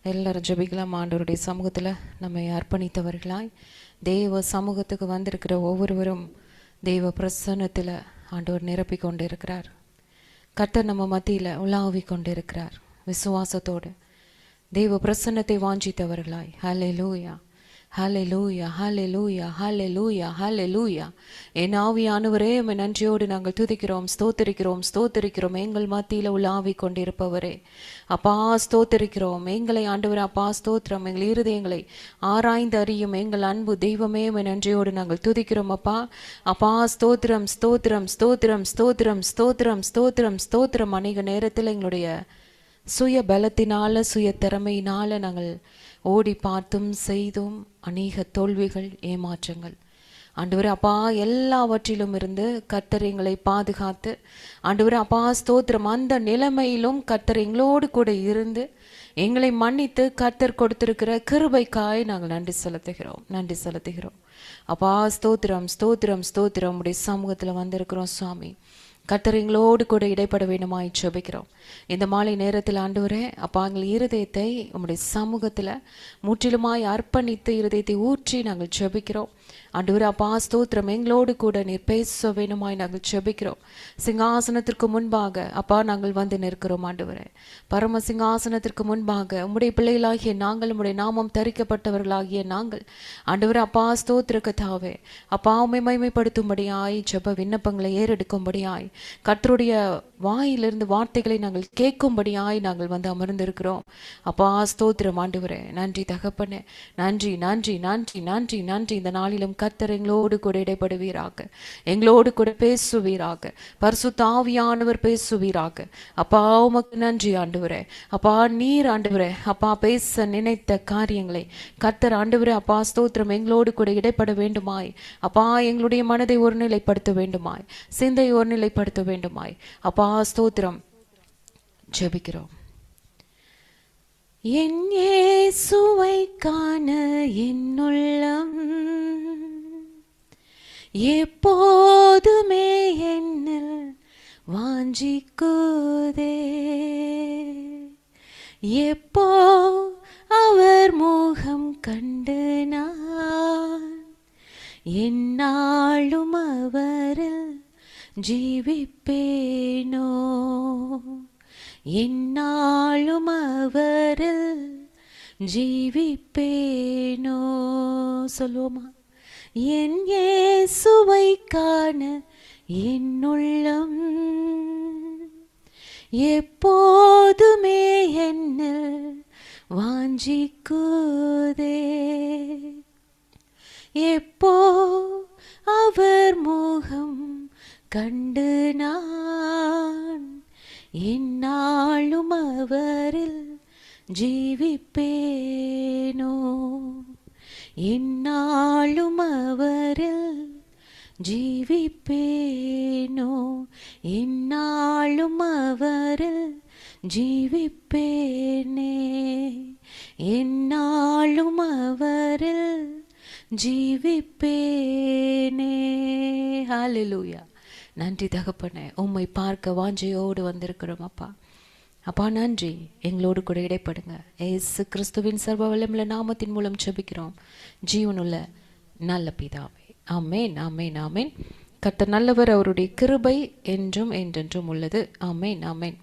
எல்லாரும் ஜெபிக்கலாம். ஆண்டவருடைய சமூகத்தில் நம்மை அர்ப்பணித்தவர்களாய் தேவ சமூகத்துக்கு வந்திருக்கிற ஒவ்வொருவரும் தெய்வ பிரசன்னத்தில் ஆண்டவர் நிரப்பி கொண்டு இருக்கிறார். கர்த்தர் நம்ம மத்தியில் உலாவி கொண்டு இருக்கிறார். விசுவாசத்தோடு தெய்வ பிரசன்னத்தை வாஞ்சித்தவர்களாய் ஹல்லேலூயா, ஹல்லேலூயா, ஹல்லேலூயா, ஹல்லேலூயா, ஹல்லேலூயா. என் ஆவியானவரே, உம்மை நன்றியோடு நாங்கள் துதிக்கிறோம், ஸ்தோத்திரிக்கிறோம், ஸ்தோத்திரிக்கிறோம். எங்கள் மத்தியில் உலாவி கொண்டிருப்பவரே அப்பா ஸ்தோத்திரிக்கிறோம். எங்களை ஆண்டவரே அப்பா ஸ்தோத்திரம். எங்கள் இருதயங்களை ஆராய்ந்து அறியும் எங்கள் அன்பு தெய்வமே, உம்மை நன்றியோடு நாங்கள் துதிக்கிறோம் அப்பா. அப்பா ஸ்தோத்திரம், ஸ்தோத்திரம், ஸ்தோத்திரம், ஸ்தோத்திரம், ஸ்தோத்திரம், ஸ்தோத்திரம், ஸ்தோத்திரம். அநேக நேரத்தில் எங்களுடைய சுய பலத்தினால சுய திறமையினால நாங்கள் ஓடி பார்த்தும் செய்தும் அநேக தோல்விகள், ஏமாற்றங்கள் ஆண்டவரே அப்பா எல்லாவற்றிலும் இருந்து கர்த்தர் எங்களை பாதுகாத்து ஆண்டவரே அப்பா ஸ்தோத்திரம். அந்த நிலைமையிலும் கர்த்தர் எங்களோடு கூட இருந்து எங்களை மன்னித்து கர்த்தர் கொடுத்திருக்கிற கிருபைக்காய் நாங்கள் நன்றி செலுத்துகிறோம், நன்றி செலுத்துகிறோம் அப்பா. ஸ்தோத்திரம், ஸ்தோத்திரம், ஸ்தோத்திரம். உடைய சமூகத்தில் வந்திருக்கிறோம் சுவாமி. கர்த்தர் எங்களோடு கூட இடைப்பட வேண்டுமாய் ஜெபிக்கிறோம். இந்த மாலை நேரத்தில் ஆண்டவரே அப்பா எங்கள் இருதயத்தை உம்முடைய சமூகத்தில் முற்றிலுமாய் அர்ப்பணித்து இருதயத்தை ஊற்றி நாங்கள் ஜெபிக்கிறோம் ஆண்டவரே அப்பா ஸ்தோத்திரம். எங்களோடு கூட நீர் பேச வேணுமாய் நாங்கள் ஜெபிக்கிறோம். சிங்காசனத்திற்கு முன்பாக அப்பா நாங்கள் வந்து நிற்கிறோம் ஆண்டவரே. பரம சிங்காசனத்திற்கு முன்பாக உம்முடைய பிள்ளைகளாகிய நாங்கள், உம்முடைய நாமம் தரிக்கப்பட்டவர்களாகிய நாங்கள் ஆண்டவரே அப்பா ஸ்தோத்திர கர்த்தாவே அப்பா உம்மை மகிமைப்படுத்தும்படியாய் ஜெப விண்ணப்பங்களை ஏறெடுக்கும்படியாய் கர்த்தருடைய வாயிலிருந்து வார்த்தைகளை நாங்கள் கேட்கும்படியாய் நாங்கள் வந்து அமர்ந்திருக்கிறோம் அப்பா ஸ்தோத்திரம் ஆண்டவரே. நன்றி தகப்பனே, நன்றி, நன்றி, நன்றி, நன்றி, நன்றி. இந்த நாளிலும் கர்த்தர் எங்களோடு கூட இடைப்படுவீராக, எங்களோடு கூட பேசுவீராக, பரிசுத்த ஆவியானவர் பேசுவீராக அப்பா. உமக்கு நன்றி ஆண்டவரே அப்பா. நீர் ஆண்டவரே அப்பா பேச நினைத்த காரியங்களை கர்த்தர் ஆண்டவரே அப்பா ஸ்தோத்திரம் எங்களோடு கூட இடைப்பட வேண்டுமாய் அப்பா. எங்களுடைய மனதை ஒருநிலைப்படுத்த வேண்டுமாய், சிந்தையை ஒருநிலைப்படுத்த வேண்டுமாய் அப்பா ஸ்தோத்திரம் ஜெபிக்கிறோம். என் இயேசுவை காண என்னுள்ளம் எப்போதுமே என்னில் வாஞ்சிக்குதே. எப்போ அவர் முகம் கண்டு நான் என்னாலும் அவரில் ஜீவிப்பேனோ, என்னாலும் அவரில் ஜீவிப்பேனோ. சொல்லுவோமா? என் இயேசுவை காண என்னுள்ளம் எப்போதுமே என்னில் வாஞ்சிக்குதே. எப்போ அவர் முகம் கண்டு நான் என்னாலும் அவரில் ஜீவிப்பேனோ, என்னாலும் அவரில் ஜீவிப்பேனோ, என்னாலும் அவரில் ஜீவிப்பேனே, என்னாலும் அவரில் ஜீவிப்பேனே. ஹல்லேலூயா. நன்றி தகப்பனே, உம்மை பார்க்க வாஞ்சையோடு வந்திருக்கிறோம் அப்பா. அப்பா நன்றி, எங்களோடு கூட இடைப்படுங்க. இயேசு கிறிஸ்துவின் சர்வ வல்லமையுள்ள நாமத்தின் மூலம் ஜெபிக்கிறோம் ஜீவனுள்ள நல்ல பிதாவே. ஆமேன், ஆமேன், ஆமேன். கர்த்தர் நல்லவர், அவருடைய கிருபை என்றும் என்றென்றும் உள்ளது. ஆமேன், ஆமேன்.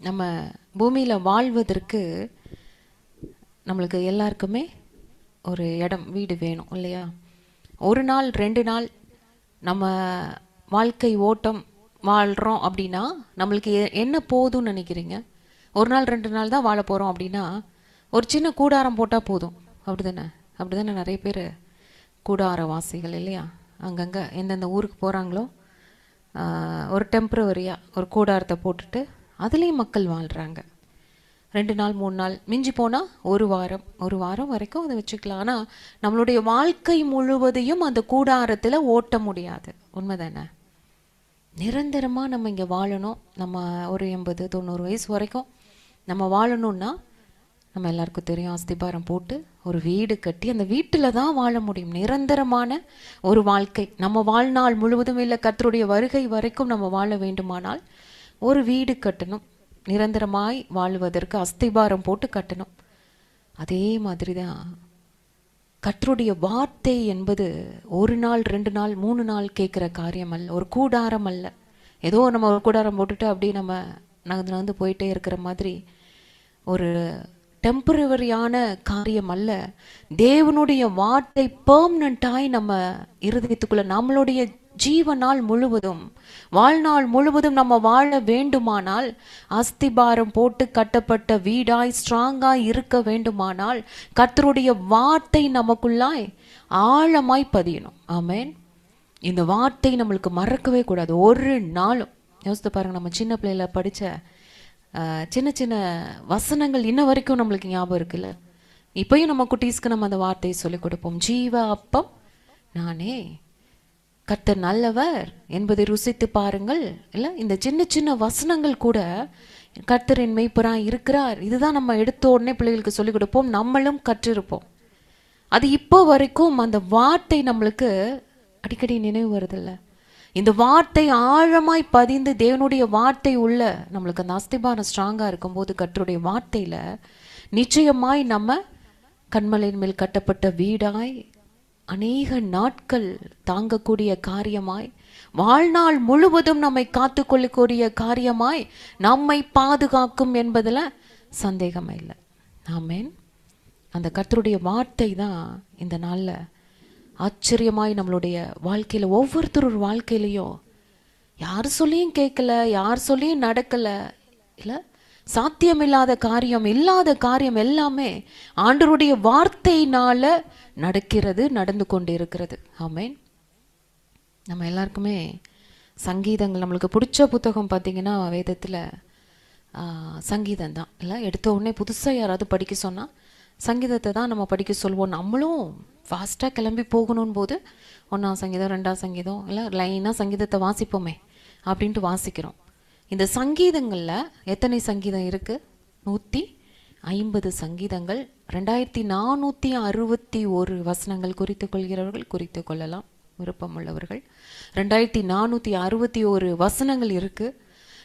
நம்ம பூமியில் வாழ்வதற்கு நம்மளுக்கு எல்லாருக்குமே ஒரு இடம், வீடு வேணும் இல்லையா? ஒரு நாள் 2 நாள் நம்ம வாழ்க்கை ஓட்டம் வாழ்கிறோம் அப்படின்னா நம்மளுக்கு என்ன போதும்னு நினைக்கிறீங்க? ஒரு நாள் 2 நாள் தான் வாழ போகிறோம் அப்படின்னா ஒரு சின்ன கூடாரம் போட்டால் போதும். அப்படி தானே? அப்படி தானே நிறைய பேர் கூடாரவாசிகள் இல்லையா? அங்கங்கே எந்தெந்த ஊருக்கு போகிறாங்களோ ஒரு டெம்ப்ரவரியாக ஒரு கூடாரத்தை போட்டுட்டு அதுலேயும் மக்கள் வாழ்கிறாங்க. 2 நாள் 3 நாள், மிஞ்சி போனால் ஒரு வாரம் வரைக்கும் அதை வச்சுக்கலாம். ஆனால் நம்மளுடைய வாழ்க்கை முழுவதையும் அந்த கூடாரத்தில் ஓட்ட முடியாது. உண்மை தானே? நிரந்தரமாக நம்ம இங்கே வாழணும். நம்ம ஒரு 80-90 வயசு வரைக்கும் நம்ம வாழணும்னா நம்ம எல்லாருக்கும் தெரியும், அஸ்திபாரம் போட்டு ஒரு வீடு கட்டி அந்த வீட்டில் தான் வாழ முடியும். நிரந்தரமான ஒரு வாழ்க்கை நம்ம வாழ்நாள் முழுவதும் இல்லை, கர்த்தருடைய வருகை வரைக்கும் நம்ம வாழ வேண்டுமானால் ஒரு வீடு கட்டணும். நிரந்தரமாய் வாழ்வதற்கு அஸ்திபாரம் போட்டு கட்டணும். அதே மாதிரி தான் கர்த்தருடைய வார்த்தை என்பது ஒரு நாள் 2 நாள் 3 நாள் கேட்குற காரியம் அல்ல, ஒரு கூடாரம் அல்ல. ஏதோ நம்ம ஒரு கூடாரம் போட்டுட்டு அப்படியே நம்ம நகர்ந்து போயிட்டே இருக்கிற மாதிரி ஒரு டெம்பரவரியான காரியம் அல்ல. தேவனுடைய வார்த்தை பெர்மனண்டாய் நம்ம இருதயத்துக்குள்ள நம்மளுடைய ஜீவநாள் முழுவதும் வாழ்நாள் முழுவதும் நம்ம வாழ வேண்டுமானால், அஸ்திபாரம் போட்டு கட்டப்பட்ட வீடாய் ஸ்ட்ராங்காய் இருக்க வேண்டுமானால் கர்த்தருடைய வார்த்தை நமக்குள்ளாய் ஆழமாய் பதியணும். ஆமென். இந்த வார்த்தை நம்மளுக்கு மறக்கவே கூடாது ஒரு நாளும். யோசித்து பாருங்க, நம்ம சின்ன பிள்ளையில படிச்ச சின்ன சின்ன வசனங்கள் இன்ன வரைக்கும் நம்மளுக்கு ஞாபகம் இருக்குல்ல. இப்பயும் நம்ம குட்டீஸ்க்கு நம்ம அந்த வார்த்தையை சொல்லிக் கொடுப்போம். ஜீவ அப்பம் நானே, கர்த்தர் நல்லவர் என்பதை ருசித்து பாருங்கள். இல்லை, இந்த சின்ன சின்ன வசனங்கள் கூட கர்த்தரின் மெய்ப்பராய் இருக்கிறார், இதுதான் நம்ம எடுத்த உடனே பிள்ளைகளுக்கு சொல்லிக் கொடுப்போம், நம்மளும் கற்றிருப்போம். அது இப்போ வரைக்கும் அந்த வார்த்தை நம்மளுக்கு அடிக்கடி நினைவு வருதில்ல. இந்த வார்த்தை ஆழமாய் பதிந்து தேவனுடைய வார்த்தை உள்ள நம்மளுக்கு அந்த அஸ்திபாரம் ஸ்ட்ராங்காக இருக்கும்போது கர்த்தருடைய வார்த்தையில நிச்சயமாய் நம்ம கண்மலையின் மேல் கட்டப்பட்ட வீடாய் அநேக நாட்கள் தாங்கக்கூடிய காரியமாய், வாழ்நாள் முழுவதும் நம்மை காத்து கொள்ளக்கூடிய காரியமாய் நம்மை பாதுகாக்கும் என்பதில் சந்தேகமே இல்லை. ஆமென். அந்த கர்த்தருடைய வார்த்தை தான் இந்த நாளில் ஆச்சரியமாய் நம்மளுடைய வாழ்க்கையில் ஒவ்வொருத்தரோட வாழ்க்கையிலையும் யார் சொல்லியும் கேட்கல, யார் சொல்லியும் நடக்கலை, இல்லை சாத்தியமில்லாத காரியம் இல்லாத காரியம் எல்லாமே ஆண்டவருடைய வார்த்தையினால நடக்கிறது, நடந்து கொண்டு இருக்கிறது. ஆமென். நம்ம எல்லாருக்குமே சங்கீதங்கள் நம்மளுக்கு பிடிச்ச புத்தகம் பார்த்தீங்கன்னா வேதத்தில் சங்கீதம் தான். இல்லை, எடுத்த உடனே புதுசாக யாராவது படிக்க சொன்னால் சங்கீதத்தை தான் நம்ம படிக்க சொல்வோம். நம்மளும் ஃபாஸ்ட்டாக கிளம்பி போகணும் போது 1ஆம் சங்கீதம் 2ஆம் சங்கீதம் இல்லை லைனாக சங்கீதத்தை வாசிப்போமே அப்படின்ட்டு வாசிக்கிறோம். இந்த சங்கீதங்களில் எத்தனை சங்கீதம் இருக்குது? 150 சங்கீதங்கள். 2461 வசனங்கள் குறித்து கொள்கிறவர்கள் குறித்து கொள்ளலாம், விருப்பம் உள்ளவர்கள். 2461 வசனங்கள் இருக்குது.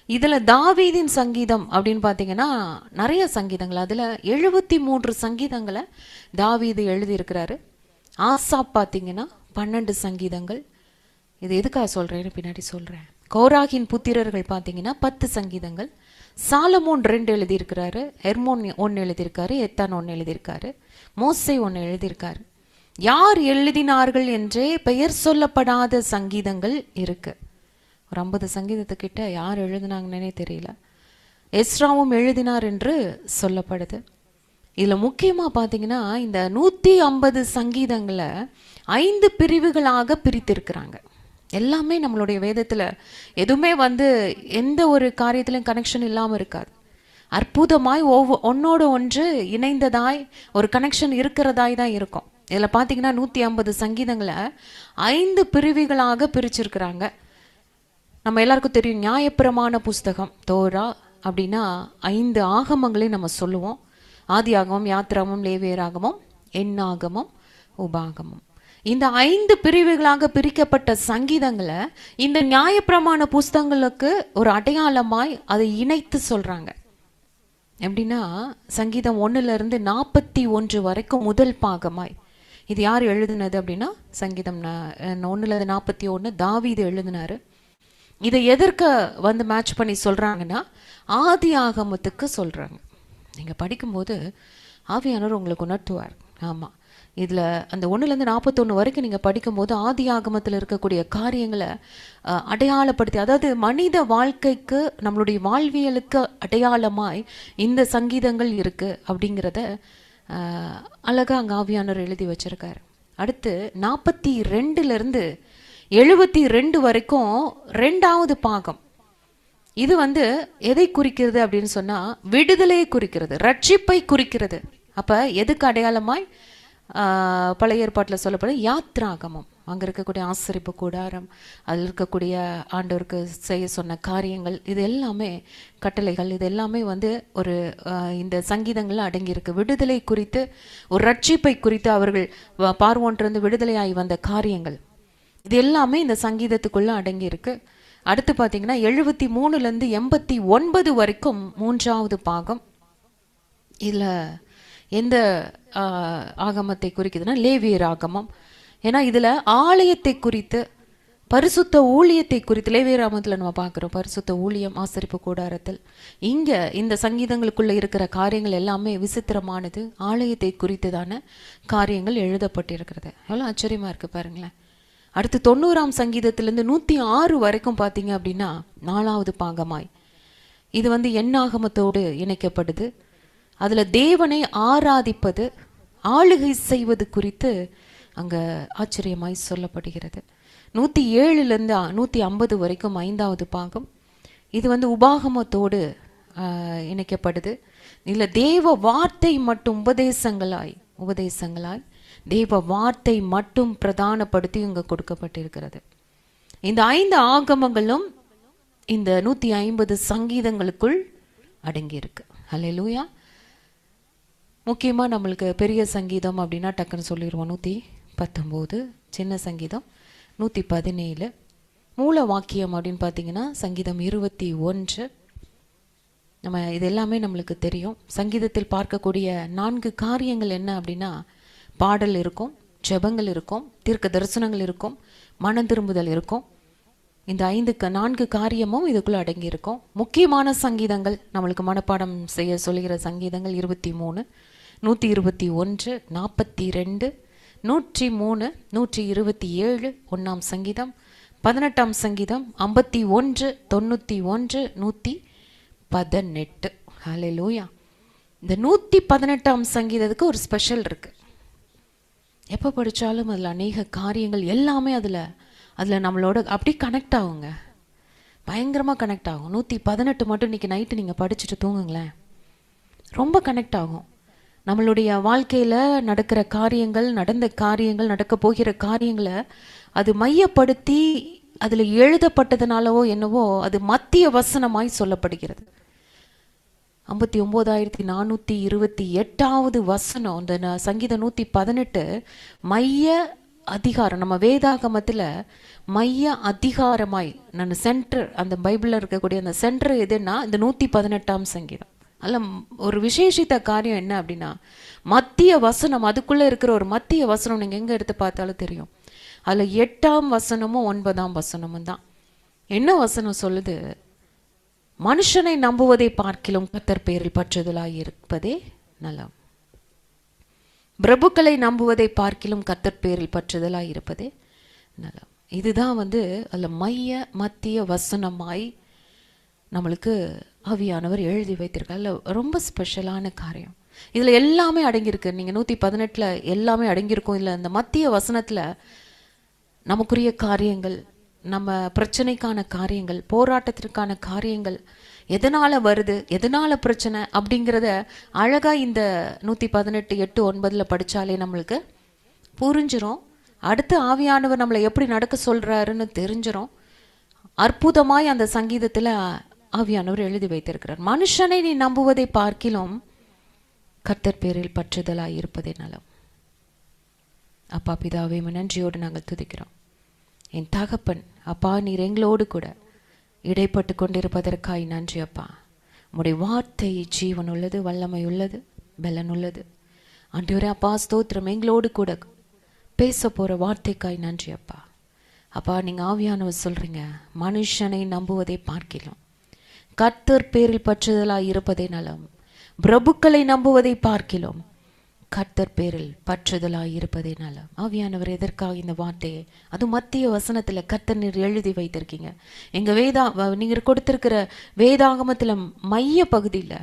இதில் தாவீதின் சங்கீதம் அப்படின்னு பார்த்தீங்கன்னா நிறைய சங்கீதங்கள், அதில் 73 சங்கீதங்களை தாவீது எழுதியிருக்கிறாரு. ஆசாப் பார்த்தீங்கன்னா 12 சங்கீதங்கள். இது எதுக்காக சொல்கிறேன்னு பின்னாடி சொல்கிறேன். கோராகின் புத்திரர்கள் பார்த்தீங்கன்னா 10 சங்கீதங்கள். சாலமோன் 2 எழுதியிருக்கிறாரு, எர்மோன் 1 எழுதியிருக்காரு, எத்தான் 1 எழுதியிருக்காரு, மோசே 1 எழுதியிருக்காரு. யார் எழுதினார்கள் என்றே பெயர் சொல்லப்படாத சங்கீதங்கள் இருக்கு. ஒரு 50 சங்கீதத்துக்கிட்ட யார் எழுதினாங்கன்னே தெரியல. எஸ்ராவும் எழுதினார் என்று சொல்லப்படுது. இதில் முக்கியமாக பார்த்தீங்கன்னா இந்த 150 சங்கீதங்களை 5 பிரிவுகளாக பிரித்திருக்கிறாங்க. எல்லாமே நம்மளுடைய வேதத்தில் எதுவுமே எந்த ஒரு காரியத்திலையும் கனெக்ஷன் இல்லாமல் இருக்காது. அற்புதமாய் ஒன்னோடு ஒன்று இணைந்ததாய் ஒரு கனெக்ஷன் இருக்கிறதாய் தான் இருக்கும். இதில் பார்த்தீங்கன்னா 150 சங்கீதங்களை 5 பிரிவுகளாக பிரிச்சிருக்கிறாங்க. நம்ம எல்லாருக்கும் தெரியும், நியாயப்பிரமாண புஸ்தகம் தோரா அப்படின்னா 5 ஆகமங்களையும் நம்ம சொல்லுவோம். ஆதி ஆகமம், யாத்திராகமம், லேவியராகமம், எண்ணாகமம், உபாகமம். இந்த 5 பிரிவுகளாக பிரிக்கப்பட்ட சங்கீதங்களை இந்த நியாயப்பிரமாண புஸ்தகங்களுக்கு ஒரு அடையாளமாய் அதை இணைத்து சொல்றாங்க. எப்படின்னா சங்கீதம் 1 - 41 வரைக்கும் முதல் பாகமாய். இது யார் எழுதினது அப்படின்னா சங்கீதம் 1 - 41 தாவீது எழுதினாரு. இதை எதற்கு மேட்ச் பண்ணி சொல்றாங்கன்னா ஆதி ஆகமத்துக்கு சொல்றாங்க. நீங்க படிக்கும்போது ஆவியானவர் உங்களுக்கு உணர்த்துவார். ஆமா, இதில் அந்த 1 - 41 வரைக்கும் நீங்கள் படிக்கும்போது ஆதி ஆகமத்தில் இருக்கக்கூடிய காரியங்களை அடையாளப்படுத்தி, அதாவது மனித வாழ்க்கைக்கு நம்மளுடைய வாழ்வியலுக்கு அடையாளமாய் இந்த சங்கீதங்கள் இருக்குது அப்படிங்கிறத அழகாக அங்கே ஆவியானவர் எழுதி வச்சிருக்காரு. அடுத்து 42 - 72 வரைக்கும் 2வது பாகம். இது எதை குறிக்கிறது அப்படின்னு சொன்னால் விடுதலையை குறிக்கிறது, ரட்சிப்பை குறிக்கிறது. அப்போ எதுக்கு அடையாளமாய் பழைய ஏற்பாட்டில் சொல்லப்படும் யாத்ராகமம், அங்கே இருக்கக்கூடிய ஆசரிப்பு கூடாரம், அதில் இருக்கக்கூடிய ஆண்டவருக்கு செய்ய சொன்ன காரியங்கள், இது எல்லாமே கட்டளைகள், இது எல்லாமே ஒரு இந்த சங்கீதங்களில் அடங்கியிருக்கு. விடுதலை குறித்து, ஒரு ரட்சிப்பை குறித்து, அவர்கள் பார்வோன்றிருந்து விடுதலையாகி வந்த காரியங்கள், இது எல்லாமே இந்த சங்கீதத்துக்குள்ளே அடங்கியிருக்கு. அடுத்து பார்த்தீங்கன்னா 73லேருந்து 89 வரைக்கும் 3வது பாகம். இதில் எந்த ஆகமத்தை குறிக்குதுன்னா லேவியர் ஆகமம். ஏன்னா இதில் ஆலயத்தை குறித்து, பரிசுத்த ஊழியத்தை குறித்து லேவியர் ஆகமத்தில் நம்ம பார்க்குறோம். பரிசுத்த ஊழியம், ஆசரிப்பு கூடாரத்தில். இங்கே இந்த சங்கீதங்களுக்குள்ளே இருக்கிற காரியங்கள் எல்லாமே விசித்திரமானது. ஆலயத்தை குறித்ததான காரியங்கள் எழுதப்பட்டிருக்கிறது. எவ்வளோ ஆச்சரியமாக இருக்குது பாருங்களேன். அடுத்து 90ஆம் சங்கீதத்திலேருந்து 106 வரைக்கும் பார்த்தீங்க அப்படின்னா 4வது பாகமாய் இது வந்து எண்ணாகமத்தோடு இணைக்கப்படுது. அதில் தேவனை ஆராதிப்பது, ஆளுகை செய்வது குறித்து அங்கே ஆச்சரியமாய் சொல்லப்படுகிறது. 107லேருந்து 150 வரைக்கும் 5வது பாகம். இது வந்து உபாகமத்தோடு இணைக்கப்படுது. இதில் தேவ வார்த்தை மட்டும் உபதேசங்களாய் தேவ வார்த்தை மட்டும் பிரதானப்படுத்தி இங்கே கொடுக்கப்பட்டிருக்கிறது. இந்த 5 ஆகமங்களும் இந்த 150 சங்கீதங்களுக்குள் அடங்கியிருக்கு. ஹல்லேலூயா. முக்கியமாக நம்மளுக்கு பெரிய சங்கீதம் அப்படின்னா டக்குன்னு சொல்லிடுவோம் 119, சின்ன சங்கீதம் 117, மூல வாக்கியம் அப்படின்னு பார்த்தீங்கன்னா சங்கீதம் 21. நம்ம இது எல்லாமே நம்மளுக்கு தெரியும். சங்கீதத்தில் பார்க்கக்கூடிய 4 காரியங்கள் என்ன அப்படின்னா, பாடல் இருக்கும், ஜெபங்கள் இருக்கும், தீர்க்க தரிசனங்கள் இருக்கும், மனம் திரும்புதல் இருக்கும். இந்த 4 காரியமும் இதுக்குள்ள அடங்கி இருக்கும். முக்கியமான சங்கீதங்கள் நம்மளுக்கு மனப்பாடம் செய்ய சொல்லுகிற சங்கீதங்கள் 23, 121, 42, 103, 127, 1ஆம் சங்கீதம், 18ஆம் சங்கீதம், 51, 91, 118. ஹல்லேலூயா. இந்த 118ஆம் சங்கீதத்துக்கு ஒரு ஸ்பெஷல் இருக்கு. எப்போ படித்தாலும் அதில் அநேக காரியங்கள் எல்லாமே அதில் நம்மளோட அப்படி கனெக்ட் ஆகுங்க. பயங்கரமாக கனெக்ட் ஆகும். 118 மட்டும் இன்றைக்கி நைட்டு நீங்கள் படிச்சுட்டு தூங்குங்களேன், ரொம்ப கனெக்ட் ஆகும். நம்மளுடைய வாழ்க்கையில் நடக்கிற காரியங்கள், நடந்த காரியங்கள், நடக்க போகிற காரியங்களை அது மையப்படுத்தி அதில் எழுதப்பட்டதுனாலவோ என்னவோ அது மத்திய வசனமாய் சொல்லப்படுகிறது. 59,428வது வசனம் இந்த சங்கீதம் 118 மைய அதிகாரம். நம்ம வேதாகமத்தில் மைய அதிகாரமாய் சென்டர், அந்த பைபிளில் இருக்கக்கூடிய அந்த சென்டர் எதுன்னா இந்த 118ஆம் சங்கீதம். அதில் ஒரு விசேஷித்த காரியம் என்ன அப்படின்னா மத்திய வசனம். அதுக்குள்ளே இருக்கிற ஒரு மத்திய வசனம் நீங்கள் எங்கே எடுத்து பார்த்தாலும் தெரியும். அதில் 8ஆம் வசனமும் 9ஆம் வசனமும் தான். என்ன வசனம் சொல்லுது? மனுஷனை நம்புவதை பார்க்கிலும் கர்த்தர் பேரில் பற்றுதலாய் இருப்பதே நலம். பிரபுக்களை நம்புவதை பார்க்கிலும் கர்த்தர் பேரில் பற்றுதலாய் இருப்பதே நலம். இதுதான் அதில் மத்திய வசனமாய் நம்மளுக்கு ஆவியானவர் எழுதி வைத்திருக்கார். அதில் ரொம்ப ஸ்பெஷலான காரியம். இதில் எல்லாமே அடங்கியிருக்கு. நீங்கள் 118 எல்லாமே அடங்கியிருக்கும். இல்லை இந்த மத்திய வசனத்தில் நமக்குரிய காரியங்கள், நம்ம பிரச்சனைக்கான காரியங்கள், போராட்டத்திற்கான காரியங்கள், எதனால் வருது, எதனால் பிரச்சனை அப்படிங்கிறத அழகாக இந்த 118, 8, 9 படித்தாலே நம்மளுக்கு புரிஞ்சிடும். அடுத்து ஆவியானவர் நம்மளை எப்படி நடக்க சொல்கிறாருன்னு தெரிஞ்சிடும். அற்புதமாய் அந்த சங்கீதத்தில் ஆவியானவர் எழுதி வைத்திருக்கிறார். மனுஷனை நீ நம்புவதை பார்க்கிலும் கர்த்தர் பேரில் பற்றுதலாய் இருப்பதே நலம். அப்பா பிதாவே, நன்றியோடு நாங்கள் துதிக்கிறோம். என் தகப்பன் அப்பா, நீர் எங்களோடு கூட இடைப்பட்டு கொண்டிருப்பதற்காய் நன்றி அப்பா. உம்முடைய வார்த்தை ஜீவன் உள்ளது, வல்லமை உள்ளது, பலன் உள்ளது. ஆண்டவரே அப்பா ஸ்தோத்திரம். எங்களோடு கூட பேச போகிற வார்த்தைக்காய் நன்றி அப்பா. அப்பா நீங்கள் ஆவியானவர் சொல்கிறீங்க, மனுஷனை நம்புவதை பார்க்கலாம் கர்த்தர் பேரில் பற்றுதலாய் இருப்பதே நலம். பிரபுக்களை நம்புவதை பார்க்கலாம் கர்த்தர் பேரில் பற்றுதலாய் இருப்பதே நலம். ஆவியானவர் எதற்காக இந்த வார்த்தையை, அது மத்திய வசனத்தில் கர்த்தர் நீர் எழுதி வைத்திருக்கீங்க. எங்கள் நீங்கள் கொடுத்திருக்கிற வேதாகமத்தில் மைய பகுதியில்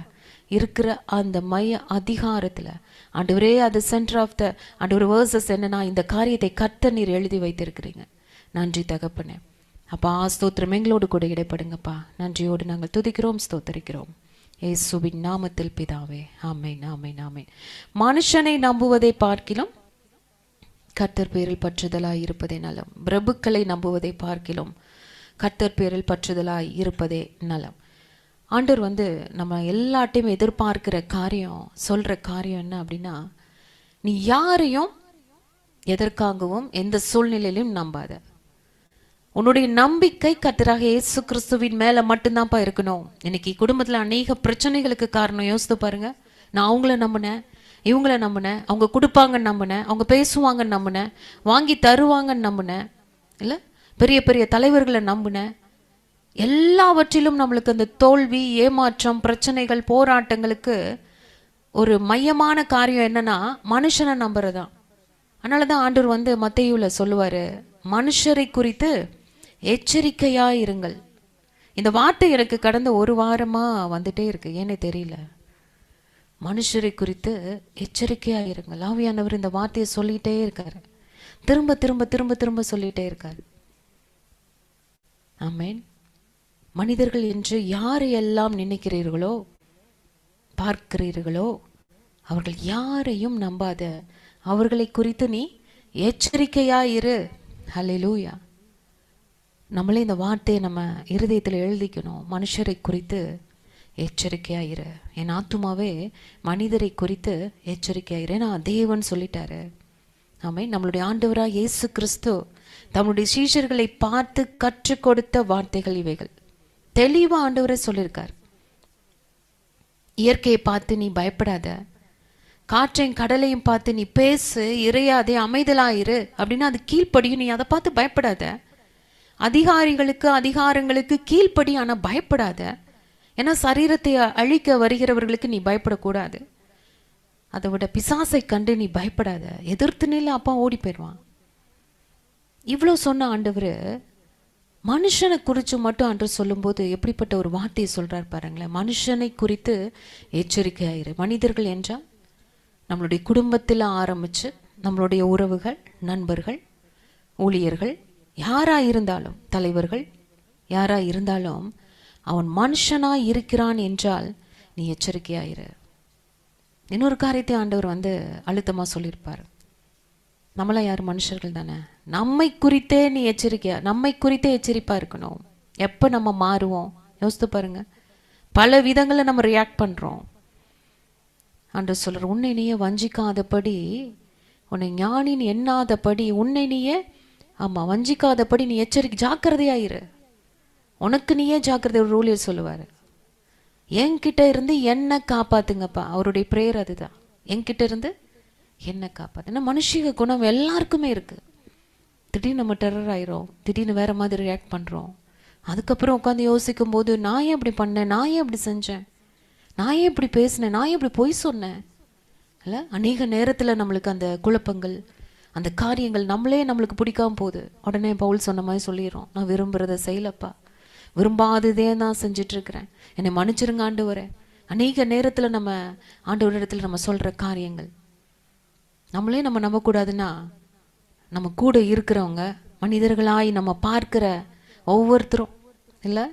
இருக்கிற அந்த மைய அதிகாரத்தில் ஆண்டவரே, அது சென்டர் ஆஃப் த ஆண்டவர் வேர்சஸ் என்னன்னா இந்த காரியத்தை கர்த்தர் நீர் எழுதி வைத்திருக்கிறீங்க. நன்றி தகப்பனே. அப்பா ஸ்தோத்திரம். எங்களோடு கூட இடைப்படுங்கப்பா. நன்றியோடு நாங்கள் துதிக்கிறோம், ஸ்தோத்தரிக்கிறோம். இயேசுவின் நாமத்தில் பிதாவே, ஆமென், ஆமென், ஆமென். மனுஷனை நம்புவதை பார்க்கிலும் கர்த்தர் பேரில் பற்றுதலாய் இருப்பதே நலம். பிரபுக்களை நம்புவதை பார்க்கிலும் கர்த்தர் பேரில் பற்றுதலாய் இருப்பதே நலம். ஆண்டவர் நம்ம எல்லாட்டையும் எதிர்பார்க்கிற காரியம், சொல்கிற காரியம் என்ன அப்படின்னா, நீ யாரையும் எதற்காகவும் எந்த சூழ்நிலையிலும் நம்பாத. உன்னுடைய நம்பிக்கை கர்த்தராக இயேசு கிறிஸ்துவின் மேல மட்டும்தான்ப்பா இருக்கணும். இன்னைக்கு குடும்பத்துல அநேக பிரச்சனைகளுக்கு காரணம் யோசித்து பாருங்க. நான் அவங்கள நம்பினேன், இவங்கள நம்பினேன், அவங்க கொடுப்பாங்கன்னு நம்பினேன், அவங்க பேசுவாங்கன்னு நம்பினேன், வாங்கி தருவாங்கன்னு நம்பினேன், இல்லை பெரிய பெரிய தலைவர்களை நம்பினேன். எல்லாவற்றிலும் நம்மளுக்கு அந்த தோல்வி, ஏமாற்றம், பிரச்சனைகள், போராட்டங்களுக்கு ஒரு மையமான காரியம் என்னன்னா மனுஷனை நம்புறதான். அதனாலதான் ஆண்டவர் வந்து மத்தேயுல சொல்லுவாரு, மனுஷரை குறித்து எச்சரிக்கையா இருங்கள். இந்த வார்த்தை எனக்கு கடந்த ஒரு வாரமா வந்துட்டே இருக்கு, ஏன்னே தெரியல. மனுஷரை குறித்து எச்சரிக்கையா இருங்கள். ஆவியானவர் இந்த வார்த்தையை சொல்லிட்டே இருக்காரு, திரும்ப திரும்ப திரும்ப திரும்ப சொல்லிட்டே இருக்காரு. ஆமேன். மனிதர்கள் என்று யாரையெல்லாம் நினைக்கிறீர்களோ, பார்க்கிறீர்களோ, அவர்கள் யாரையும் நம்பாத, அவர்களை குறித்து நீ எச்சரிக்கையா இரு. ஹல்லேலூயா. நம்மளே இந்த வார்த்தையை நம்ம இருதயத்தில் எழுதிக்கணும். மனுஷரை குறித்து எச்சரிக்கையா இரு. என் ஆத்துமாவே மனிதரை குறித்து எச்சரிக்கையா இரு. நான் தேவன் சொல்லிட்டாரு. ஆமென். நம்மளுடைய ஆண்டவராக இயேசு கிறிஸ்து தம்முடைய சீஷர்களை பார்த்து கற்றுக் கொடுத்த வார்த்தைகள் இவைகள். தெளிவா ஆண்டவரே சொல்லியிருக்கார். இயற்கையை பார்த்து நீ பயப்படாத, காற்றையும் கடலையும் பார்த்து நீ பேசு, இறையாதே, அமைதலாயிரு அப்படின்னா அது கீழ்ப்படியும். நீ அதை பார்த்து பயப்படாத. அதிகாரிகளுக்கு அதிகாரங்களுக்கு கீழ்ப்படி, ஆனா பயப்படாத. ஏன்னா சரீரத்தை அழிக்க வருகிறவர்களுக்கு நீ பயப்படக்கூடாது. அதை விட பிசாசை கண்டு நீ பயப்படாத, எதிர்த்து நில, அப்பா ஓடி போயிடுவான். இவ்வளோ சொன்ன ஆண்டவர் மனுஷனை குறித்து மட்டும் அன்று சொல்லும்போது எப்படிப்பட்ட ஒரு வார்த்தையை சொல்றார் பாருங்களேன். மனுஷனை குறித்து எச்சரிக்கையாயிரு. மனிதர்கள் என்றால் நம்மளுடைய குடும்பத்தில் ஆரம்பிச்சு நம்மளுடைய உறவுகள், நண்பர்கள், ஊழியர்கள், யாரா இருந்தாலும், தலைவர்கள் யாரா இருந்தாலும், அவன் மனுஷனா இருக்கிறான் என்றால் நீ எச்சரிக்கையாயிரு. இன்னொரு காரியத்தை ஆண்டவர் வந்து அழுத்தமா சொல்லியிருப்பார். நம்மளாம் யார்? மனுஷர்கள் தானே. நம்மை குறித்தே நீ எச்சரிக்கையா, நம்மை குறித்தே எச்சரிப்பா இருக்கணும். எப்போ நம்ம மாறுவோம் யோசித்து பாருங்க. பல விதங்களில் நம்ம ரியாக்ட் பண்றோம். ஆண்டவர் சொல்ற, உன்னை நீயே வஞ்சிக்காதபடி, உன்னை ஞானின் எண்ணாதபடி, உன்னை நீயே வஞ்சிக்காதபடி நீ எச்சரிக்கை, ஜாக்கிரதையாயிரு. உனக்கு நீயே ஜாக்கிரதை. ஒரு ஊழியர் சொல்லுவாரு, என்கிட்ட இருந்து என்ன காப்பாத்துங்கப்பா. அவருடைய பிரேயர் அதுதான், என்கிட்ட இருந்து என்ன காப்பாத்து. ஏன்னா மனுஷிக குணம் எல்லாருக்குமே இருக்கு. திடீர்னு நம்ம டெரர் ஆயிரும், திடீர்னு வேற மாதிரி ரியாக்ட் பண்றோம். அதுக்கப்புறம் உட்காந்து யோசிக்கும் போது, நான் ஏன் இப்படி பண்ணேன், நான் ஏன் இப்படி செஞ்சேன், நான் ஏன் இப்படி பேசினேன், நான் ஏன் இப்படி பொய் சொன்னேன். இல்லை, அநேக நேரத்தில் நம்மளுக்கு அந்த குழப்பங்கள், அந்த காரியங்கள் நம்மளுக்கு பிடிக்காம போகுது. உடனே பவுல் சொன்ன மாதிரி சொல்லிடுறோம், நான் விரும்புகிறத செய்யலப்பா, விரும்பாததே தான் செஞ்சிட்டு இருக்கிறேன், என்னை மன்னிச்சிருங்க ஆண்டவரே. அநேக நேரத்தில் நம்ம ஆண்டவரிடத்தில் நம்ம சொல்கிற காரியங்கள் நம்மளே நம்ம நம்பக்கூடாதுன்னா, நம்ம கூட இருக்கிறவங்க, மனிதர்களாய் நம்ம பார்க்கிற ஒவ்வொருத்தரும், இல்லை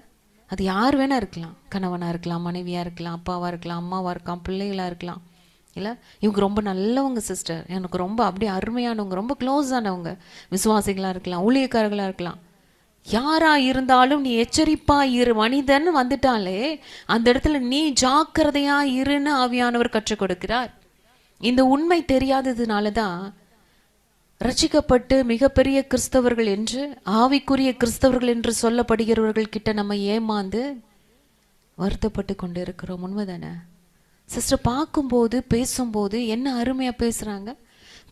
அது யார் வேணா இருக்கலாம், கணவனாக இருக்கலாம், மனைவியாக இருக்கலாம், அப்பாவாக இருக்கலாம், அம்மாவாக இருக்கலாம், பிள்ளைகளாக இருக்கலாம். இல்லை இவங்க ரொம்ப நல்லவங்க சிஸ்டர், எனக்கு ரொம்ப அப்படியே அருமையானவங்க, ரொம்ப க்ளோஸ் ஆனவங்க, விசுவாசிகளாக இருக்கலாம், ஊழியக்காரர்களாக இருக்கலாம். யாரா இருந்தாலும் நீ எச்சரிப்பா இரு. மனிதன் வந்துட்டாலே அந்த இடத்துல நீ ஜாக்கிரதையா இருன்னு ஆவியானவர் கற்றுக் கொடுக்கிறார். இந்த உண்மை தெரியாததுனால தான் ரட்சிக்கப்பட்டு மிகப்பெரிய கிறிஸ்தவர்கள் என்று, ஆவிக்குரிய கிறிஸ்தவர்கள் என்று சொல்லப்படுகிறவர்கள் கிட்ட நம்ம ஏமாந்து வருத்தப்பட்டு கொண்டு இருக்கிறோம். உண்மைதானே சிஸ்டர்? பார்க்கும்போது பேசும்போது என்ன அருமையா பேசுறாங்க.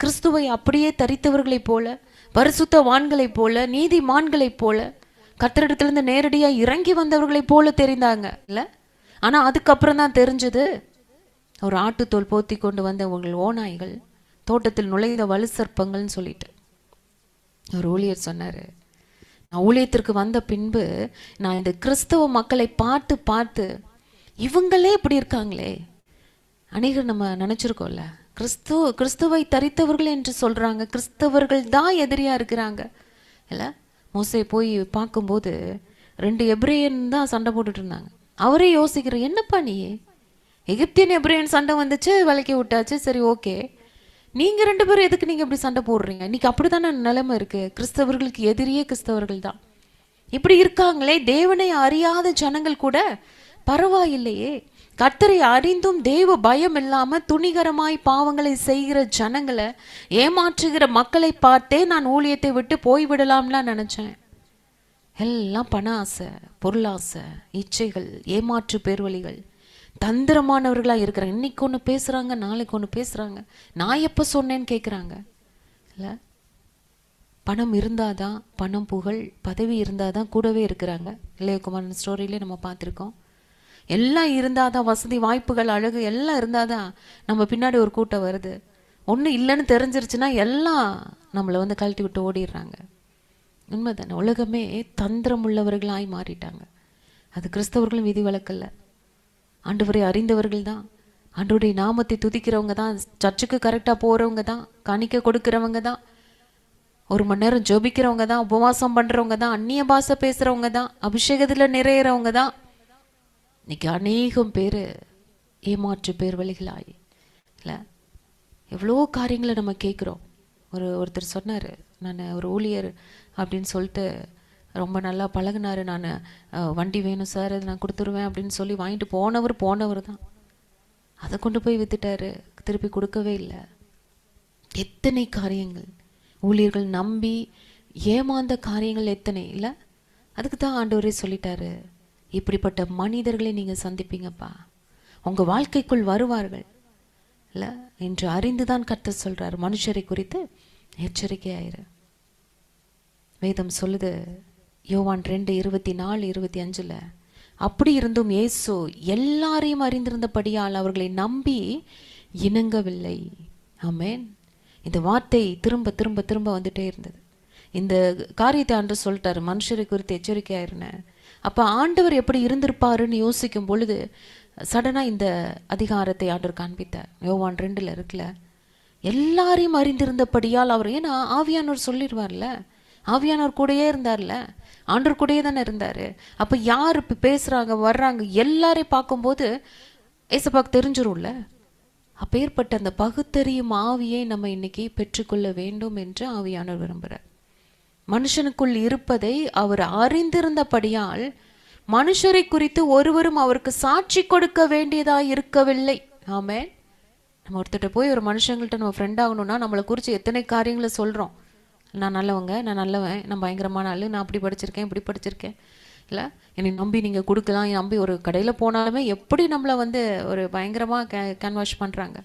கிறிஸ்துவை அப்படியே தரித்தவர்களைப் போல, பரிசுத்தவான்களைப் போல, நீதிமான்களைப் போல, கர்த்தரிடத்திலிருந்து நேரடியா இறங்கி வந்தவர்களைப் போல தெரிந்தாங்க, இல்ல? ஆனா அதுக்கப்புறம் தான் தெரிஞ்சது, ஒரு ஆட்டுத்தோல் போத்தி கொண்டு வந்த உங்கள் ஓநாய்கள், தோட்டத்தில் நுழைந்த வலு சர்ப்பங்கள்னு சொல்லிட்டு ஒரு ஊழியர் சொன்னாரு. நான் ஊழியத்திற்கு வந்த பின்பு நான் இந்த கிறிஸ்தவ மக்களை பார்த்து பார்த்து, இவங்களே இப்படி இருக்காங்களே. அநேகர் நம்ம நினைச்சிருக்கோம்ல, கிறிஸ்துவை தரித்தவர்கள் என்று சொல்றாங்க, கிறிஸ்தவர்கள் தான் எதிரியா இருக்கிறாங்க, இல்ல? மோசே போய் பார்க்கும்போது 2 எபிரேயன் தான் சண்டை போட்டுட்டு இருந்தாங்க. அவரே யோசிக்கிற, என்னப்பா நீ எகிப்தியன் எபிரேயன் சண்டை வந்துச்சு, விலைக்கு விட்டாச்சு, சரி ஓகே, நீங்க 2 பேரும் எதுக்கு நீங்க இப்படி சண்டை போடுறீங்க? இன்னைக்கு அப்படித்தானே நிலைமை இருக்கு. கிறிஸ்தவர்களுக்கு எதிரியே கிறிஸ்தவர்கள் தான். இப்படி இருக்காங்களே, தேவனை அறியாத ஜனங்கள் கூட பரவாயில்லையே, கர்த்தரை அறிந்தும் தேவ பயம் இல்லாம துணிகரமாய் பாவங்களை செய்கிற ஜனங்களை, ஏமாற்றுகிற மக்களை பார்த்தே நான் ஊழியத்தை விட்டு போய்விடலாம்லாம் நினைச்சேன். எல்லாம் பண ஆசை, பொருளாசை, இச்சைகள், ஏமாற்று பேர்வழிகள், தந்திரமானவர்களாக இருக்கிறாங்க. இன்னைக்கு ஒன்று பேசுகிறாங்க, நாளைக்கு ஒன்று பேசுகிறாங்க. நான் எப்போ சொன்னேன்னு கேட்குறாங்க. இல்லை, பணம் இருந்தாதான், பணம் புகழ் பதவி இருந்தாதான் கூடவே இருக்கிறாங்க. இளையகுமாரன் ஸ்டோரியிலே நம்ம பார்த்துருக்கோம். எல்லாம் இருந்தாதான், வசதி வாய்ப்புகள் அழகு எல்லாம் இருந்தாதான் நம்ம பின்னாடி ஒரு கூட்டம் வருது. ஒன்றும் இல்லைன்னு தெரிஞ்சிருச்சுன்னா எல்லாம் நம்மளை வந்து கழட்டி விட்டு ஓடிடுறாங்க. உண்மைதானே? உலகமே தந்திரம் உள்ளவர்களாய் மாறிட்டாங்க. அது கிறிஸ்தவர்களும் விதி வழக்கல்ல. ஆண்டவரை அறிந்தவர்கள் தான், ஆண்டவருடைய நாமத்தை துதிக்கிறவங்க தான், சர்ச்சுக்கு கரெக்டாக போகிறவங்க தான், காணிக்க கொடுக்கிறவங்க தான், 1 மணி நேரம் ஜெபிக்கிறவங்க தான், உபவாசம் பண்ணுறவங்க தான், அந்நிய பாஷை பேசுகிறவங்க தான், அபிஷேகத்தில் நிறையிறவங்க தான். இன்னைக்கு அநேகம் பேர் ஏமாற்று பேர் வழிகளாய் இல்லை, எவ்வளோ காரியங்களை நம்ம கேட்குறோம். ஒருத்தர் சொன்னார், நான் ஒரு ஊழியர் அப்படின்னு சொல்லிட்டு ரொம்ப நல்லா பழகினார். நான் வண்டி வேணும் சார், அது நான் கொடுத்துருவேன் அப்படின்னு சொல்லி வாங்கிட்டு போனவர் தான். அதை கொண்டு போய் வித்துட்டாரு, திருப்பி கொடுக்கவே இல்லை. எத்தனை காரியங்கள் ஊழியர்கள் நம்பி ஏமாந்த காரியங்கள் எத்தனை இல்லை. அதுக்கு தான் ஆண்டவரே சொல்லிட்டாரு, இப்படிப்பட்ட மனிதர்களை நீங்கள் சந்திப்பீங்கப்பா, உங்கள் வாழ்க்கைக்குள் வருவார்கள் இல்லை என்று அறிந்துதான் கர்த்தர் சொல்கிறார். மனுஷரை குறித்து எச்சரிக்கையாயிரு. வேதம் சொல்லுது, யோவான் 2:24-25, அப்படி இருந்தும் இயேசு எல்லாரையும் அறிந்திருந்தபடியால் அவர்களை நம்பி இணங்கவில்லை. ஆமென். இந்த வார்த்தை திரும்ப திரும்ப திரும்ப வந்துட்டே இருந்தது. இந்த காரியத்தை ஆண்டவர் சொல்லிட்டாரு, மனுஷரை குறித்து எச்சரிக்கையாயிருன. அப்போ ஆண்டவர் எப்படி இருந்திருப்பாருன்னு யோசிக்கும் பொழுது சடனாக இந்த அதிகாரத்தை ஆண்டவர் காண்பித்தார். யோவான் 2 இருக்குல்ல, எல்லாரையும் அறிந்திருந்தபடியால் அவர், ஏன்னா ஆவியானவர் சொல்லிடுவார்ல, ஆவியானவர் கூடயே இருந்தார்ல, ஆண்டவர் கூடயே தானே இருந்தார். அப்போ யார் இப்போ பேசுகிறாங்க வர்றாங்க எல்லாரையும் பார்க்கும்போது ஏசப்பாக்கு தெரிஞ்சிரும்ல. அப்பேற்பட்ட அந்த பகுத்தறியும் ஆவியை நம்ம இன்னைக்கு பெற்றுக்கொள்ள வேண்டும் என்று ஆவியானவர் விரும்புகிறார். மனுஷனுக்குள் இருப்பதை அவர் அறிந்திருந்தபடியால் மனுஷரை குறித்து ஒருவரும் அவருக்கு சாட்சி கொடுக்க வேண்டியதாக இருக்கவில்லை. ஆமென். நம்ம ஒருத்தட்ட போய் ஒரு மனுஷங்கள்ட்ட நம்ம ஃப்ரெண்ட் ஆகணும்னா நம்மளை குறித்து எத்தனை காரியங்களை சொல்கிறோம். நான் நல்லவங்க, நான் நல்லவன், நான் பயங்கரமான ஆள், நான் அப்படி படிச்சிருக்கேன், இப்படி படிச்சிருக்கேன் இல்லை, என்னை நம்பி நீங்கள் கொடுக்கலாம், நம்பி ஒரு கடையில் போனாலுமே எப்படி நம்மளை வந்து ஒரு பயங்கரமாக கேன்வாஷ் பண்ணுறாங்க.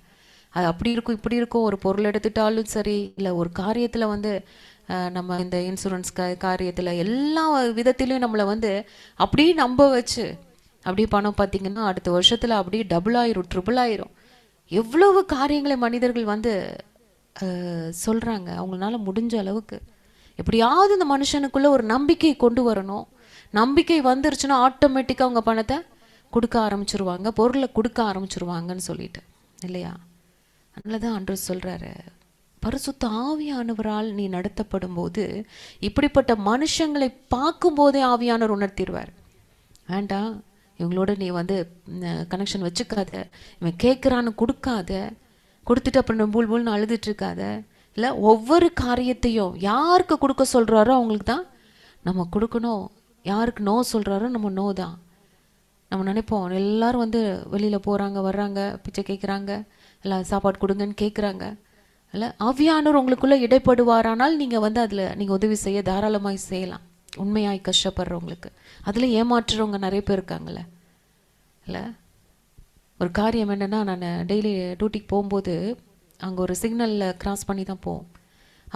அது அப்படி இருக்கும் இப்படி இருக்கும். ஒரு பொருள் எடுத்துட்டாலும் சரி, இல்லை ஒரு காரியத்தில் வந்து நம்ம இந்த இன்சூரன்ஸ் காரியத்தில் எல்லா விதத்திலையும் நம்மளை வந்து அப்படியே நம்ப வச்சு அப்படியே பணம் பார்த்திங்கன்னா அடுத்த வருஷத்தில் அப்படியே டபுள் ஆயிரும், ட்ரிபிள் ஆயிரும். எவ்வளவு காரியங்களை மனிதர்கள் வந்து சொல்கிறாங்க. அவங்களால முடிஞ்ச அளவுக்கு எப்படியாவது இந்த மனுஷனுக்குள்ளே ஒரு நம்பிக்கை கொண்டு வரணும். நம்பிக்கை வந்துருச்சுன்னா ஆட்டோமேட்டிக்காக அவங்க பணத்தை கொடுக்க ஆரம்பிச்சிருவாங்க, பொருளை கொடுக்க ஆரம்பிச்சிருவாங்கன்னு சொல்லிட்டு இல்லையா. அதனால தான் ஆண்டவர் சொல்கிறாரு, பரிசுத்த ஆவியானவரால் நீ நடத்தப்படும் போது இப்படிப்பட்ட மனுஷங்களை பார்க்கும்போதே ஆவியானவர் உணர்த்திடுவார். வேண்டாம், இவங்களோட நீ வந்து கனெக்ஷன் வச்சுக்காத, இவன் கேட்குறான்னு கொடுக்காத, கொடுத்துட்டு அப்புறம் பூல்னு அழுதுட்டு இருக்காத. இல்லை, ஒவ்வொரு காரியத்தையும் யாருக்கு கொடுக்க சொல்கிறாரோ அவங்களுக்கு தான் நம்ம கொடுக்கணும். யாருக்கு நோ சொல்கிறாரோ நம்ம நோ தான். நம்ம நினைப்போம் எல்லாரும் வந்து வெளியில் போகிறாங்க வர்றாங்க, பிச்சை கேட்குறாங்க, எல்லாம் சாப்பாடு கொடுங்கன்னு கேட்குறாங்க. இல்லை, ஆவியானவர் உங்களுக்குள்ளே இடைப்படுவாரானால் நீங்கள் வந்து அதில் நீங்கள் உதவி செய்ய தாராளமாக செய்யலாம். உண்மையாய் கஷ்டப்படுறவங்களுக்கு, அதில் ஏமாற்றுறவங்க நிறைய பேர் இருக்காங்களே. இல்லை, ஒரு காரியம் என்னென்னா, நான் டெய்லி டியூட்டிக்கு போகும்போது அங்கே ஒரு சிக்னலில் கிராஸ் பண்ணி தான் போவோம்.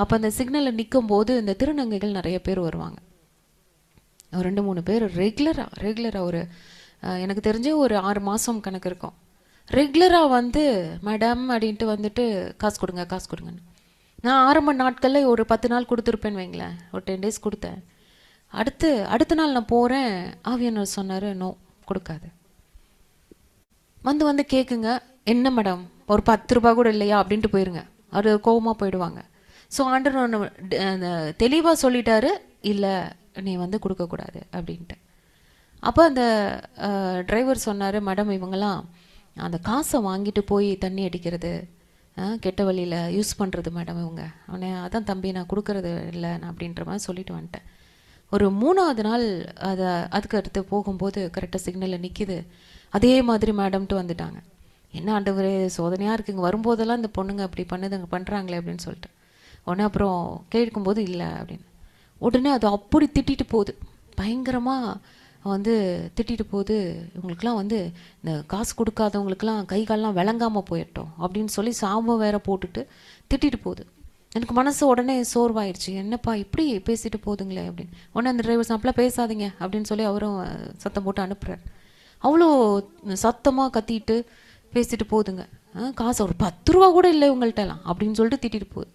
அப்போ அந்த சிக்னலில் நிற்கும் போது இந்த திருநங்கைகள் நிறைய பேர் வருவாங்க. ஒரு 2-3 பேர் ரெகுலராக ஒரு எனக்கு தெரிஞ்ச ஒரு 6 மாதம் கணக்கு இருக்கும். ரெகுலராக வந்து மேடம் அப்படின்ட்டு வந்துட்டு காசு கொடுங்கன்னு. நான் ஆரம்ப நாட்களில் ஒரு 10 நாள் கொடுத்துருப்பேன்னு வைங்களேன், ஒரு 10 days கொடுத்தேன். அடுத்த நாள் நான் போகிறேன், ஆவியானவர் சொன்னார், நோ கொடுக்காது. வந்து கேட்குங்க, என்ன மேடம் ஒரு 10 ரூபா கூட இல்லையா அப்படின்ட்டு போயிருங்க. அவர் கோபமாக போயிடுவாங்க. ஸோ ஆண்டவர் தெளிவாக சொல்லிட்டாரு, இல்லை நீ வந்து கொடுக்கக்கூடாது அப்படின்ட்டு. அப்போ அந்த டிரைவர் சொன்னார், மேடம் இவங்கெல்லாம் அந்த காசை வாங்கிட்டு போய் தண்ணி அடிக்கிறது, கெட்ட வழியில் யூஸ் பண்ணுறது மேடம் இவங்க. அவனே அதான் தம்பி நான் கொடுக்கறது இல்லை நான் அப்படின்ற மாதிரி சொல்லிட்டு வந்துட்டேன். ஒரு 3ஆவது நாள் அதுக்கு அடுத்து போகும்போது கரெக்டாக சிக்னலில் நிற்கிது. அதே மாதிரி மேடம்ட்டு வந்துட்டாங்க. என்ன ஆண்டவரே சோதனையாக இருக்குங்க, வரும்போதெல்லாம் இந்த பொண்ணுங்க அப்படி பண்ணுதுங்க பண்ணுறாங்களே அப்படின்னு சொல்லிட்டு. உடனே அப்புறம் கேட்கும்போது இல்லை அப்படின்னு. உடனே அது அப்படி திட்டிட்டு போகுது. பயங்கரமாக வந்து திட்டிட்டு போகுது. இவங்களுக்குலாம் வந்து இந்த காசு கொடுக்காதவங்களுக்குலாம் கை கால்லாம் விளங்காமல் போயிட்டோம் அப்படின்னு சொல்லி சாபம் வேற போட்டுட்டு திட்டிட்டு போகுது. எனக்கு மனசு உடனே சோர்வாயிடுச்சு. என்னப்பா இப்படி பேசிட்டு போகுதுங்களே அப்படின்னு. உடனே அந்த டிரைவர்ஸ் அப்பெல்லாம் பேசாதீங்க அப்படின்னு சொல்லி அவரும் சத்தம் போட்டு அனுப்புகிறார். அவ்வளோ சத்தமாக கத்திட்டு பேசிட்டு போகுதுங்க. காசு ஒரு 10 ரூபா கூட இல்லை இவங்கள்ட்டலாம் அப்படின்னு சொல்லிட்டு திட்டிட்டு போகுது.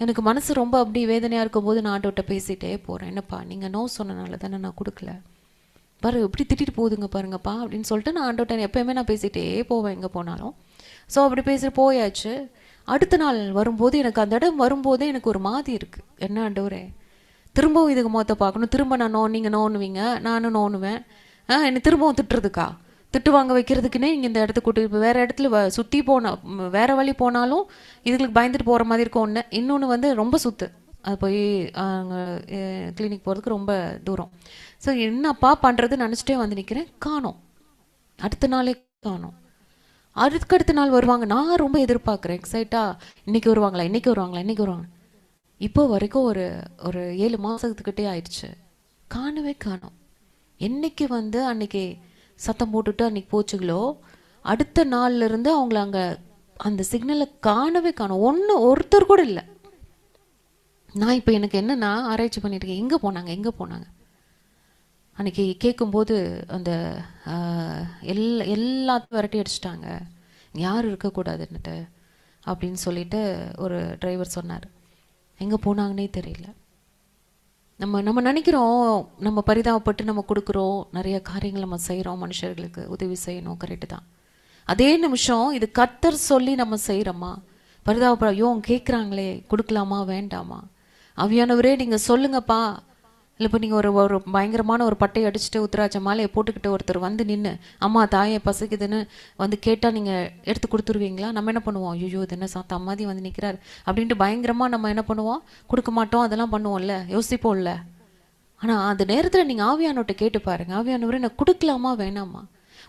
எனக்கு மனசு ரொம்ப அப்படி வேதனையாக இருக்கும்போது நான் ஆண்டோட்ட பேசிகிட்டே போகிறேன். என்னப்பா நீங்கள் நோ சொன்னனால தானே நான் கொடுக்கல, பாரு எப்படி திட்டிட்டு போகுதுங்க பாருங்கப்பா அப்படின்னு சொல்லிட்டு நான் ஆண்டோட்ட எப்போயுமே நான் பேசிகிட்டே போவேன் எங்கே போனாலும். ஸோ அப்படி பேசிட்டு போயாச்சு. அடுத்த நாள் வரும்போது எனக்கு அந்த இடம் வரும்போதே எனக்கு ஒரு மாதிரி இருக்குது. என்ன ஆண்டவரே, திரும்பவும் இதுக்கு மொத்த பார்க்கணும், திரும்ப நான் நீங்கள் நோன்னுவீங்க, நானும் நோனுவேன், என்னை திரும்பவும் திட்டுறதுக்கா, திட்டு வாங்க வைக்கிறதுக்குன்னே நீங்கள் இந்த இடத்துக்கு கூட்டு இப்போ வேறு இடத்துல சுற்றி வேறு வழி போனாலும் இதுங்களுக்கு பயந்துட்டு போகிற மாதிரி இருக்கும். ஒன்று இன்னொன்று வந்து ரொம்ப சுற்று, அது போய் அங்கே கிளினிக் போகிறதுக்கு ரொம்ப தூரம். ஸோ என்னப்பா பண்ணுறதுன்னு நினச்சிட்டே வந்து நிற்கிறேன். காணோம். அடுத்த நாளே காணோம். அடுத்த நாள் வருவாங்க. நான் ரொம்ப எதிர்பார்க்குறேன் எக்ஸைட்டாக, இன்றைக்கி வருவாங்களா இன்றைக்கி வருவாங்களா இன்றைக்கி வருவாங்க. இப்போ வரைக்கும் ஒரு 7 மாதத்துக்கிட்டே ஆயிடுச்சு. காணவே காணோம். என்னைக்கு வந்து அன்னைக்கு சத்தம் போட்டுட்டு அன்னைக்கு போச்சுங்களோ அடுத்த நாள்லேருந்து அவங்கள அங்கே அந்த சிக்னலை காணவே காணோம். ஒருத்தர் கூட இல்லை. நான் இப்போ எனக்கு என்னன்னா ஆராய்ச்சி பண்ணிட்டு இருக்கேன், எங்கே போனாங்க அன்னைக்கு கேட்கும்போது அந்த எல்லாத்தையும் விரட்டி அடிச்சிட்டாங்க, யாரும் இருக்கக்கூடாதுன்னுட்டு அப்படின்னு சொல்லிட்டு ஒரு டிரைவர் சொன்னார். எங்கே போனாங்கன்னே தெரியல. நம்ம நினைக்கிறோம் நம்ம பரிதாபப்பட்டு நம்ம கொடுக்குறோம், நிறைய காரியங்கள் நம்ம செய்கிறோம், மனுஷர்களுக்கு உதவி செய்யணும், கரெக்டு தான். அதே நிமிஷம் இது கர்த்தர் சொல்லி நம்ம செய்கிறோமா? பரிதாபப்பட ஐயோ கேட்குறாங்களே கொடுக்கலாமா வேண்டாமா? ஆவியானவரே நீங்கள் சொல்லுங்கப்பா. இல்லை இப்போ நீங்கள் ஒரு பயங்கரமான ஒரு பட்டையை அடிச்சுட்டு உத்திராட்ச மாலையை போட்டுக்கிட்டு ஒருத்தர் வந்து நின்று அம்மா தாயை பசிக்குதுன்னு வந்து கேட்டால் நீங்கள் எடுத்து கொடுத்துருவீங்களா? நம்ம என்ன பண்ணுவோம், ஐயோ இது என்ன சாத்தா அம்மாதி வந்து நிற்கிறார் அப்படின்ட்டு பயங்கரமாக நம்ம என்ன பண்ணுவோம், கொடுக்க மாட்டோம், அதெல்லாம் பண்ணுவோம்ல, யோசிப்போம்ல. ஆனால் அந்த நேரத்தில் நீங்கள் ஆவியானவர்கிட்ட கேட்டு பாருங்க, ஆவியானவரே நான் கொடுக்கலாமா வேணாமா?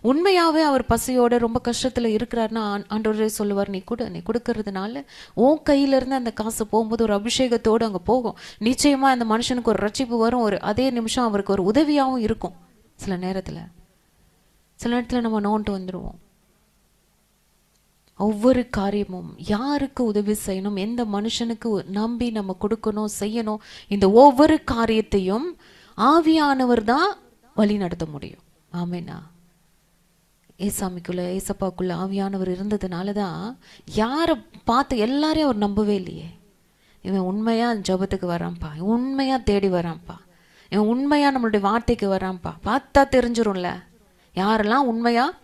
உண்மையாகவே அவர் பசியோட ரொம்ப கஷ்டத்தில் இருக்கிறாருன்னா ஆண்டவரே சொல்லுவார், நீ கொடுக்கறதுனால உன் கையிலேருந்து அந்த காசு போகும்போது ஒரு அபிஷேகத்தோடு அங்கே போகும். நிச்சயமாக அந்த மனுஷனுக்கு ஒரு ரட்சிப்பு வரும். அதே நிமிஷம் அவருக்கு ஒரு உதவியாகவும் இருக்கும். சில நேரத்தில் நம்ம நோன்ட்டு வந்துடுவோம். ஒவ்வொரு காரியமும் யாருக்கு உதவி செய்யணும், எந்த மனுஷனுக்கு நம்பி நம்ம கொடுக்கணும் செய்யணும், இந்த ஒவ்வொரு காரியத்தையும் ஆவியானவர் தான் வழி நடத்த முடியும். ஆமேனா? ஏசாமிக்குள்ள ஏசப்பாக்குள்ள ஆவியானவர் இருந்ததுனால தான் யாரை பார்த்து எல்லாரையும் அவர் நம்பவே இல்லையே. இவன் உண்மையாக ஜபத்துக்கு வரான்ப்பா, உண்மையாக தேடி வரான்ப்பா, இவன் உண்மையாக நம்மளுடைய வார்த்தைக்கு வரான்ப்பா, பார்த்தா தெரிஞ்சிரும்ல. யாரெல்லாம் உண்மையாக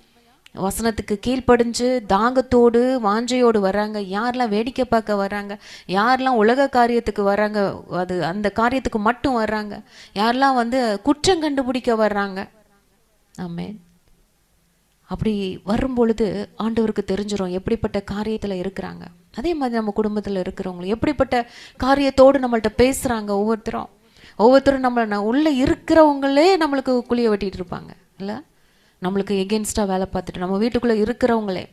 வசனத்துக்கு கீழ்ப்படிஞ்சு தாகத்தோடு வாஞ்சையோடு வராங்க, யாரெல்லாம் வேடிக்கை பார்க்க வராங்க, யாரெல்லாம் உலக காரியத்துக்கு வராங்க, அது அந்த காரியத்துக்கு மட்டும் வர்றாங்க, யாரெல்லாம் வந்து குற்றம் கண்டுபிடிக்க வர்றாங்க. ஆமென். அப்படி வரும் பொழுது ஆண்டவருக்கு தெரிஞ்சிடும் எப்படிப்பட்ட காரியத்தில் இருக்கிறாங்க. அதே மாதிரி நம்ம குடும்பத்தில் இருக்கிறவங்களும் எப்படிப்பட்ட காரியத்தோடு நம்மள்ட்ட பேசுகிறாங்க. ஒவ்வொருத்தரும் நம்மளை உள்ளே இருக்கிறவங்களே நம்மளுக்கு குழியை வெட்டிகிட்டு இருப்பாங்க இல்லை, நம்மளுக்கு எகென்ஸ்டாக வேலை பார்த்துட்டு நம்ம வீட்டுக்குள்ளே இருக்கிறவங்களே.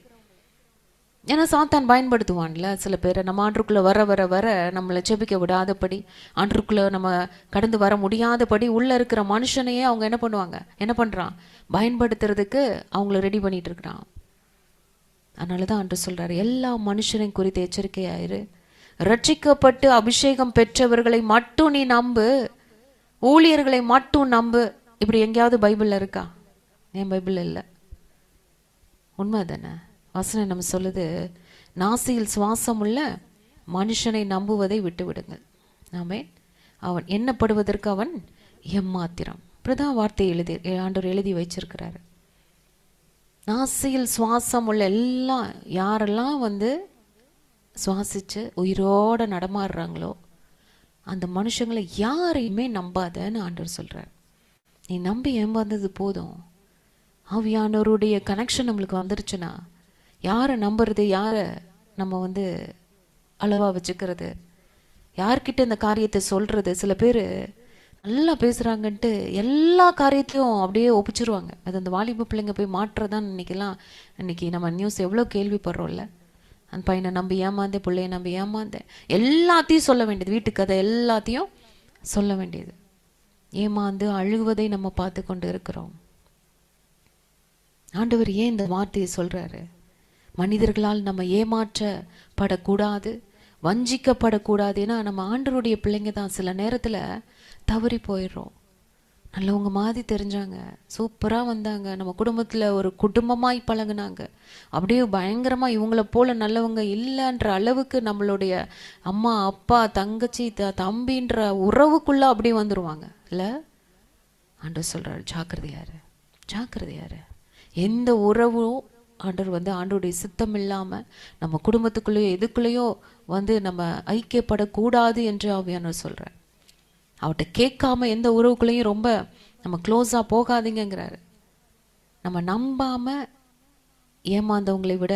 ஏன்னா சாத்தான் பயன்படுத்துவான்ல சில பேரை, நம்ம ஆண்டுக்குள்ளே வர வர வர நம்மளை செபிக்க விடாதபடி, ஆண்டுக்குள்ளே நம்ம கடந்து வர முடியாதபடி உள்ளே இருக்கிற மனுஷனையே அவங்க என்ன பண்ணுறான், பயன்படுத்துறதுக்கு அவங்கள ரெடி பண்ணிட்டு இருக்கிறான். அதனால தான் ஆண்டு சொல்கிறாரு, எல்லா மனுஷனையும் குறித்து எச்சரிக்கையாயிரு, ரட்சிக்கப்பட்டு அபிஷேகம் பெற்றவர்களை மட்டும் நீ நம்பு, ஊழியர்களை மட்டும் நம்பு. இப்படி எங்கேயாவது பைபிளில் இருக்கா? என் பைபிள் இல்லை. உண்மை தானே? வசனம் நம்ம சொல்லுது, நாசியில் சுவாசம் உள்ள மனுஷனை நம்புவதை விட்டு விடுங்கள். ஆமென். அவன் எண்ணப்படுவதற்கு அவன் எம்மாத்திரம். பிரதான் வார்த்தை ஆண்டவர் எழுதி வச்சிருக்கிறாரு. நாசியில் சுவாசம் உள்ள எல்லாம் யாரெல்லாம் வந்து சுவாசிச்சு உயிரோட நடமாடுறாங்களோ அந்த மனுஷங்களை யாரையுமே நம்பாதன்னு ஆண்டவர் சொல்றார். நீ நம்பி ஏமாந்தது போதும். ஆவியானவருடைய கனெக்ஷன் நம்மளுக்கு வந்துருச்சுன்னா யாரை நம்புறது, யாரை நம்ம வந்து அளவாக வச்சுக்கிறது, யார்கிட்ட இந்த காரியத்தை சொல்கிறது. சில பேர் நல்லா பேசுகிறாங்கன்ட்டு எல்லா காரியத்தையும் அப்படியே ஒப்பிச்சிருவாங்க. அது அந்த வாலிப பிள்ளைங்க போய் மாற்றுறதான் இன்னைக்கு நம்ம நியூஸ் எவ்வளோ கேள்விப்படுறோம்ல. அந்த பையனை நம்பி ஏமாந்தேன், பிள்ளைய நம்பி ஏமாந்தேன், எல்லாத்தையும் சொல்ல வேண்டியது, வீட்டு கதை எல்லாத்தையும் சொல்ல வேண்டியது. ஏமாந்து அழுவதை நம்ம பார்த்து கொண்டு இருக்கிறோம். ஆண்டவர் ஏன் இந்த வார்த்தையை சொல்றாரு? மனிதர்களால் நம்ம ஏமாற்றப்படக்கூடாது, வஞ்சிக்கப்படக்கூடாது. ஏன்னா நம்ம ஆண்டவருடைய பிள்ளைங்க தான். சில நேரத்துல தவறி போயிடுறோம். நல்லவங்க மாதிரி தெரிஞ்சாங்க, சூப்பரா வந்தாங்க, நம்ம குடும்பத்துல ஒரு குடும்பமாய் பழகுனாங்க, அப்படியே பயங்கரமா இவங்கள போல நல்லவங்க இல்லைன்ற அளவுக்கு நம்மளுடைய அம்மா அப்பா தங்கச்சி தம்பின்ற உறவுக்குள்ள அப்படியே வந்துருவாங்க இல்ல. ஆண்டவர் சொல்றாரு, ஜாக்கிரதையாரு, ஜாக்கிரதையாரு. எந்த உறவும் ஆண்டவர் ஆண்டோடைய சித்தம் இல்லாம நம்ம குடும்பத்துக்குள்ளேயோ எதுக்குள்ளேயோ நம்ம ஐக்கியப்படக்கூடாது என்று ஆவியானவர் சொல்றார். அவட்ட கேட்காம எந்த உறவுக்குள்ளேயும் ரொம்ப நம்ம க்ளோஸா போகாதீங்கிறாரு. நம்ம நம்பாம ஏமாந்தவங்களை விட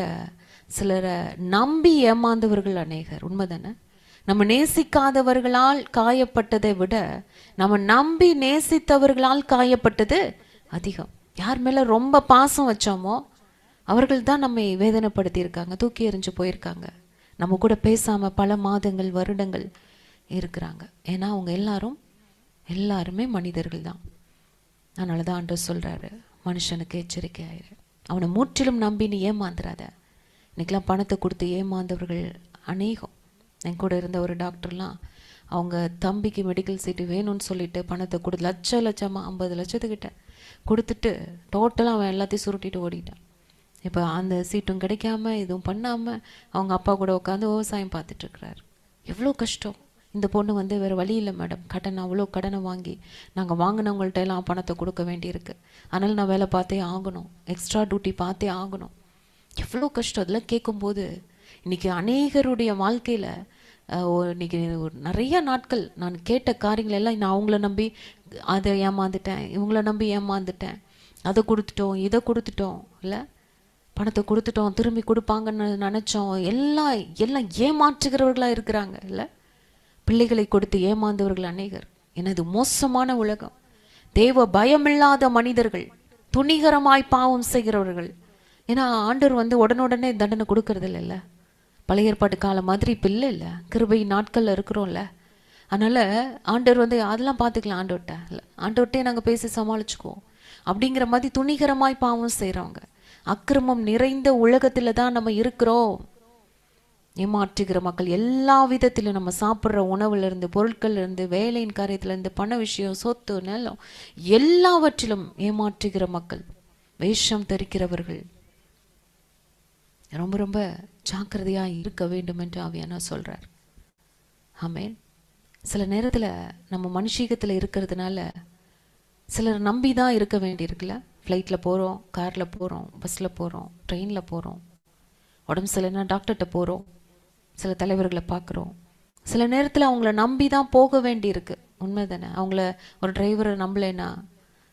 சிலரை நம்பி ஏமாந்தவர்கள் அநேகர். உண்மைதானே? நம்ம நேசிக்காதவர்களால் காயப்பட்டதை விட நம்ம நம்பி நேசித்தவர்களால் காயப்பட்டது அதிகம். யார் மேல ரொம்ப பாசம் வச்சோமோ அவர்கள் தான் நம்மை வேதனைப்படுத்தி இருக்காங்க, தூக்கி எறிஞ்சு போயிருக்காங்க, நம்ம கூட பேசாம பல மாதங்கள் வருடங்கள் இருக்கிறாங்க. ஏன்னா அவங்க எல்லாருமே மனிதர்கள் தான். அதனால தான் ஆண்டவர் சொல்றாரு, மனுஷனுக்கு எச்சரிக்கை ஆயிரு, அவனை முற்றிலும் நம்பி நீ ஏமாந்துடாத. இன்னைக்கெல்லாம் பணத்தை கொடுத்து ஏமாந்தவர்கள் அநேகம். என் கூட இருந்த ஒரு டாக்டர்லாம் அவங்க தம்பிக்கு மெடிக்கல் சீட்டு வேணும்னு சொல்லிட்டு பணத்தை கொடுத்து லட்சமா 50 லட்சத்துக்கிட்ட கொடுத்துட்டு டோட்டலாக அவன் எல்லாத்தையும் சுருட்டிட்டு ஓடிட்டான். இப்போ அந்த சீட்டும் கிடைக்காம எதுவும் பண்ணாமல் அவங்க அப்பா கூட உட்காந்து விவசாயம் பார்த்துட்டு இருக்கிறாரு. எவ்வளோ கஷ்டம். இந்த பொண்ணு வேறு வழி இல்லை மேடம், அவ்வளோ கடனை வாங்கி நாங்கள் வாங்கினவங்கள்ட்ட எல்லாம் பணத்தை கொடுக்க வேண்டியிருக்கு, அதனால் நான் வேலை பார்த்தே ஆகணும், எக்ஸ்ட்ரா டியூட்டி பார்த்தே ஆகணும். எவ்வளோ கஷ்டம். அதெல்லாம் கேட்கும்போது இன்னைக்கு அநேகருடைய வாழ்க்கையில் இன்னைக்கு நிறைய நாட்கள் நான் கேட்ட காரியங்கள் எல்லாம் நான் அவங்கள நம்பி அதை ஏமாந்துட்டேன், இவங்கள நம்பி ஏமாந்துட்டேன், அதை கொடுத்துட்டோம் இதை கொடுத்துட்டோம் இல்லை, பணத்தை கொடுத்துட்டோம் திரும்பி கொடுப்பாங்கன்னு நினச்சோம், எல்லாம் ஏமாற்றுகிறவர்களாக இருக்கிறாங்க இல்லை. பிள்ளைகளை கொடுத்து ஏமாந்தவர்கள் அநேகர். எனது மோசமான உலகம். தேவ பயமில்லாத மனிதர்கள், துணிகரமாய் பாவம் செய்கிறவர்கள். ஏன்னா ஆண்டவர் உடனுடனே தண்டனை கொடுக்கறது இல்லைல்ல. பழைய ஏற்பாட்டு காலம் மாதிரி இப்போ இல்லை, கிருபை நாட்கள்ல இருக்கிறோம்ல. அதனால ஆண்டவர் அதெல்லாம் பார்த்துக்கலாம், ஆண்டவர்கிட்டே நாங்கள் பேசி சமாளிச்சுக்குவோம் அப்படிங்கிற மாதிரி துணிகரமாய் பாவம் செய்கிறவங்க. அக்கிரமம் நிறைந்த உலகத்துல தான் நம்ம இருக்கிறோம். ஏமாற்றுகிற மக்கள் எல்லா விதத்திலும், நம்ம சாப்பிட்ற உணவுல இருந்து, பொருட்கள் இருந்து, வேலையின் காரியத்துல இருந்து, பண விஷயம், சொத்து, நிலம், எல்லாவற்றிலும் ஏமாற்றுகிற மக்கள், வேஷம் தரிக்கிறவர்கள். ரொம்ப ரொம்ப ஜாக்கிரதையா இருக்க வேண்டும் என்று ஆவியானவர் சொல்றார். ஆமென். சில நேரத்துல நம்ம மனுஷீகத்துல இருக்கிறதுனால சிலர் நம்பி தான் இருக்க வேண்டியிருக்குல்ல. ஃப்ளைட்டில் போகிறோம், காரில் போகிறோம், பஸ்ஸில் போகிறோம், ட்ரெயினில் போகிறோம், உடம்பு சரியில்லைன்னா டாக்டர்கிட்ட போகிறோம், சில தலைவர்களை பார்க்குறோம். சில நேரத்தில் அவங்கள நம்பி தான் போக வேண்டியிருக்கு. உண்மை தானே? அவங்கள ஒரு டிரைவரை நம்பலைன்னா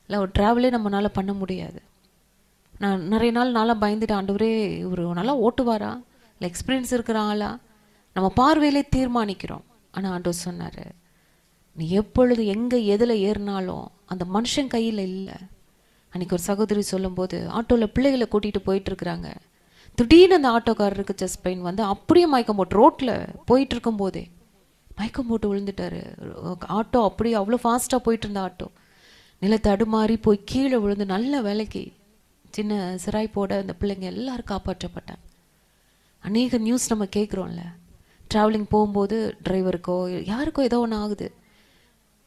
இல்லை ஒரு ட்ராவலே நம்மளால் பண்ண முடியாது. நான் நிறைய நாளாக பயந்துட்டு, ஆண்டவரே இவர் நல்லா ஓட்டுவாரா, இல்லை எக்ஸ்பீரியன்ஸ் இருக்கிற ஆளா, நம்ம பார்வையிலே தீர்மானிக்கிறோம். ஆனால் ஆண்டவர் சொன்னார், நீ எப்பொழுது எங்கே எதில் ஏறினாலும் அந்த மனுஷன் கையில் இல்லை. அன்றைக்கி ஒரு சகோதரி சொல்லும்போது, ஆட்டோவில் பிள்ளைகளை கூட்டிகிட்டு போயிட்டுருக்குறாங்க, திடீர்னு அந்த ஆட்டோக்காரருக்கு செஸ்ட் பெயின் அப்படியே மயக்கம் போட்டு, ரோட்டில் போயிட்டு இருக்கும் போதே மயக்கம் போட்டு விழுந்துட்டாரு. ஆட்டோ அப்படியே அவ்வளோ ஃபாஸ்ட்டாக போயிட்டு இருந்த ஆட்டோ நிலத்தை தடுமாறி போய் கீழே விழுந்து, நல்ல வேலைக்கு சின்ன சிராய்ப்போட அந்த பிள்ளைங்க எல்லாரும் காப்பாற்றப்பட்டாங்க. அநேக நியூஸ் நம்ம கேட்குறோம்ல, ட்ராவலிங் போகும்போது டிரைவருக்கோ யாருக்கோ ஏதோ ஒன்று ஆகுது.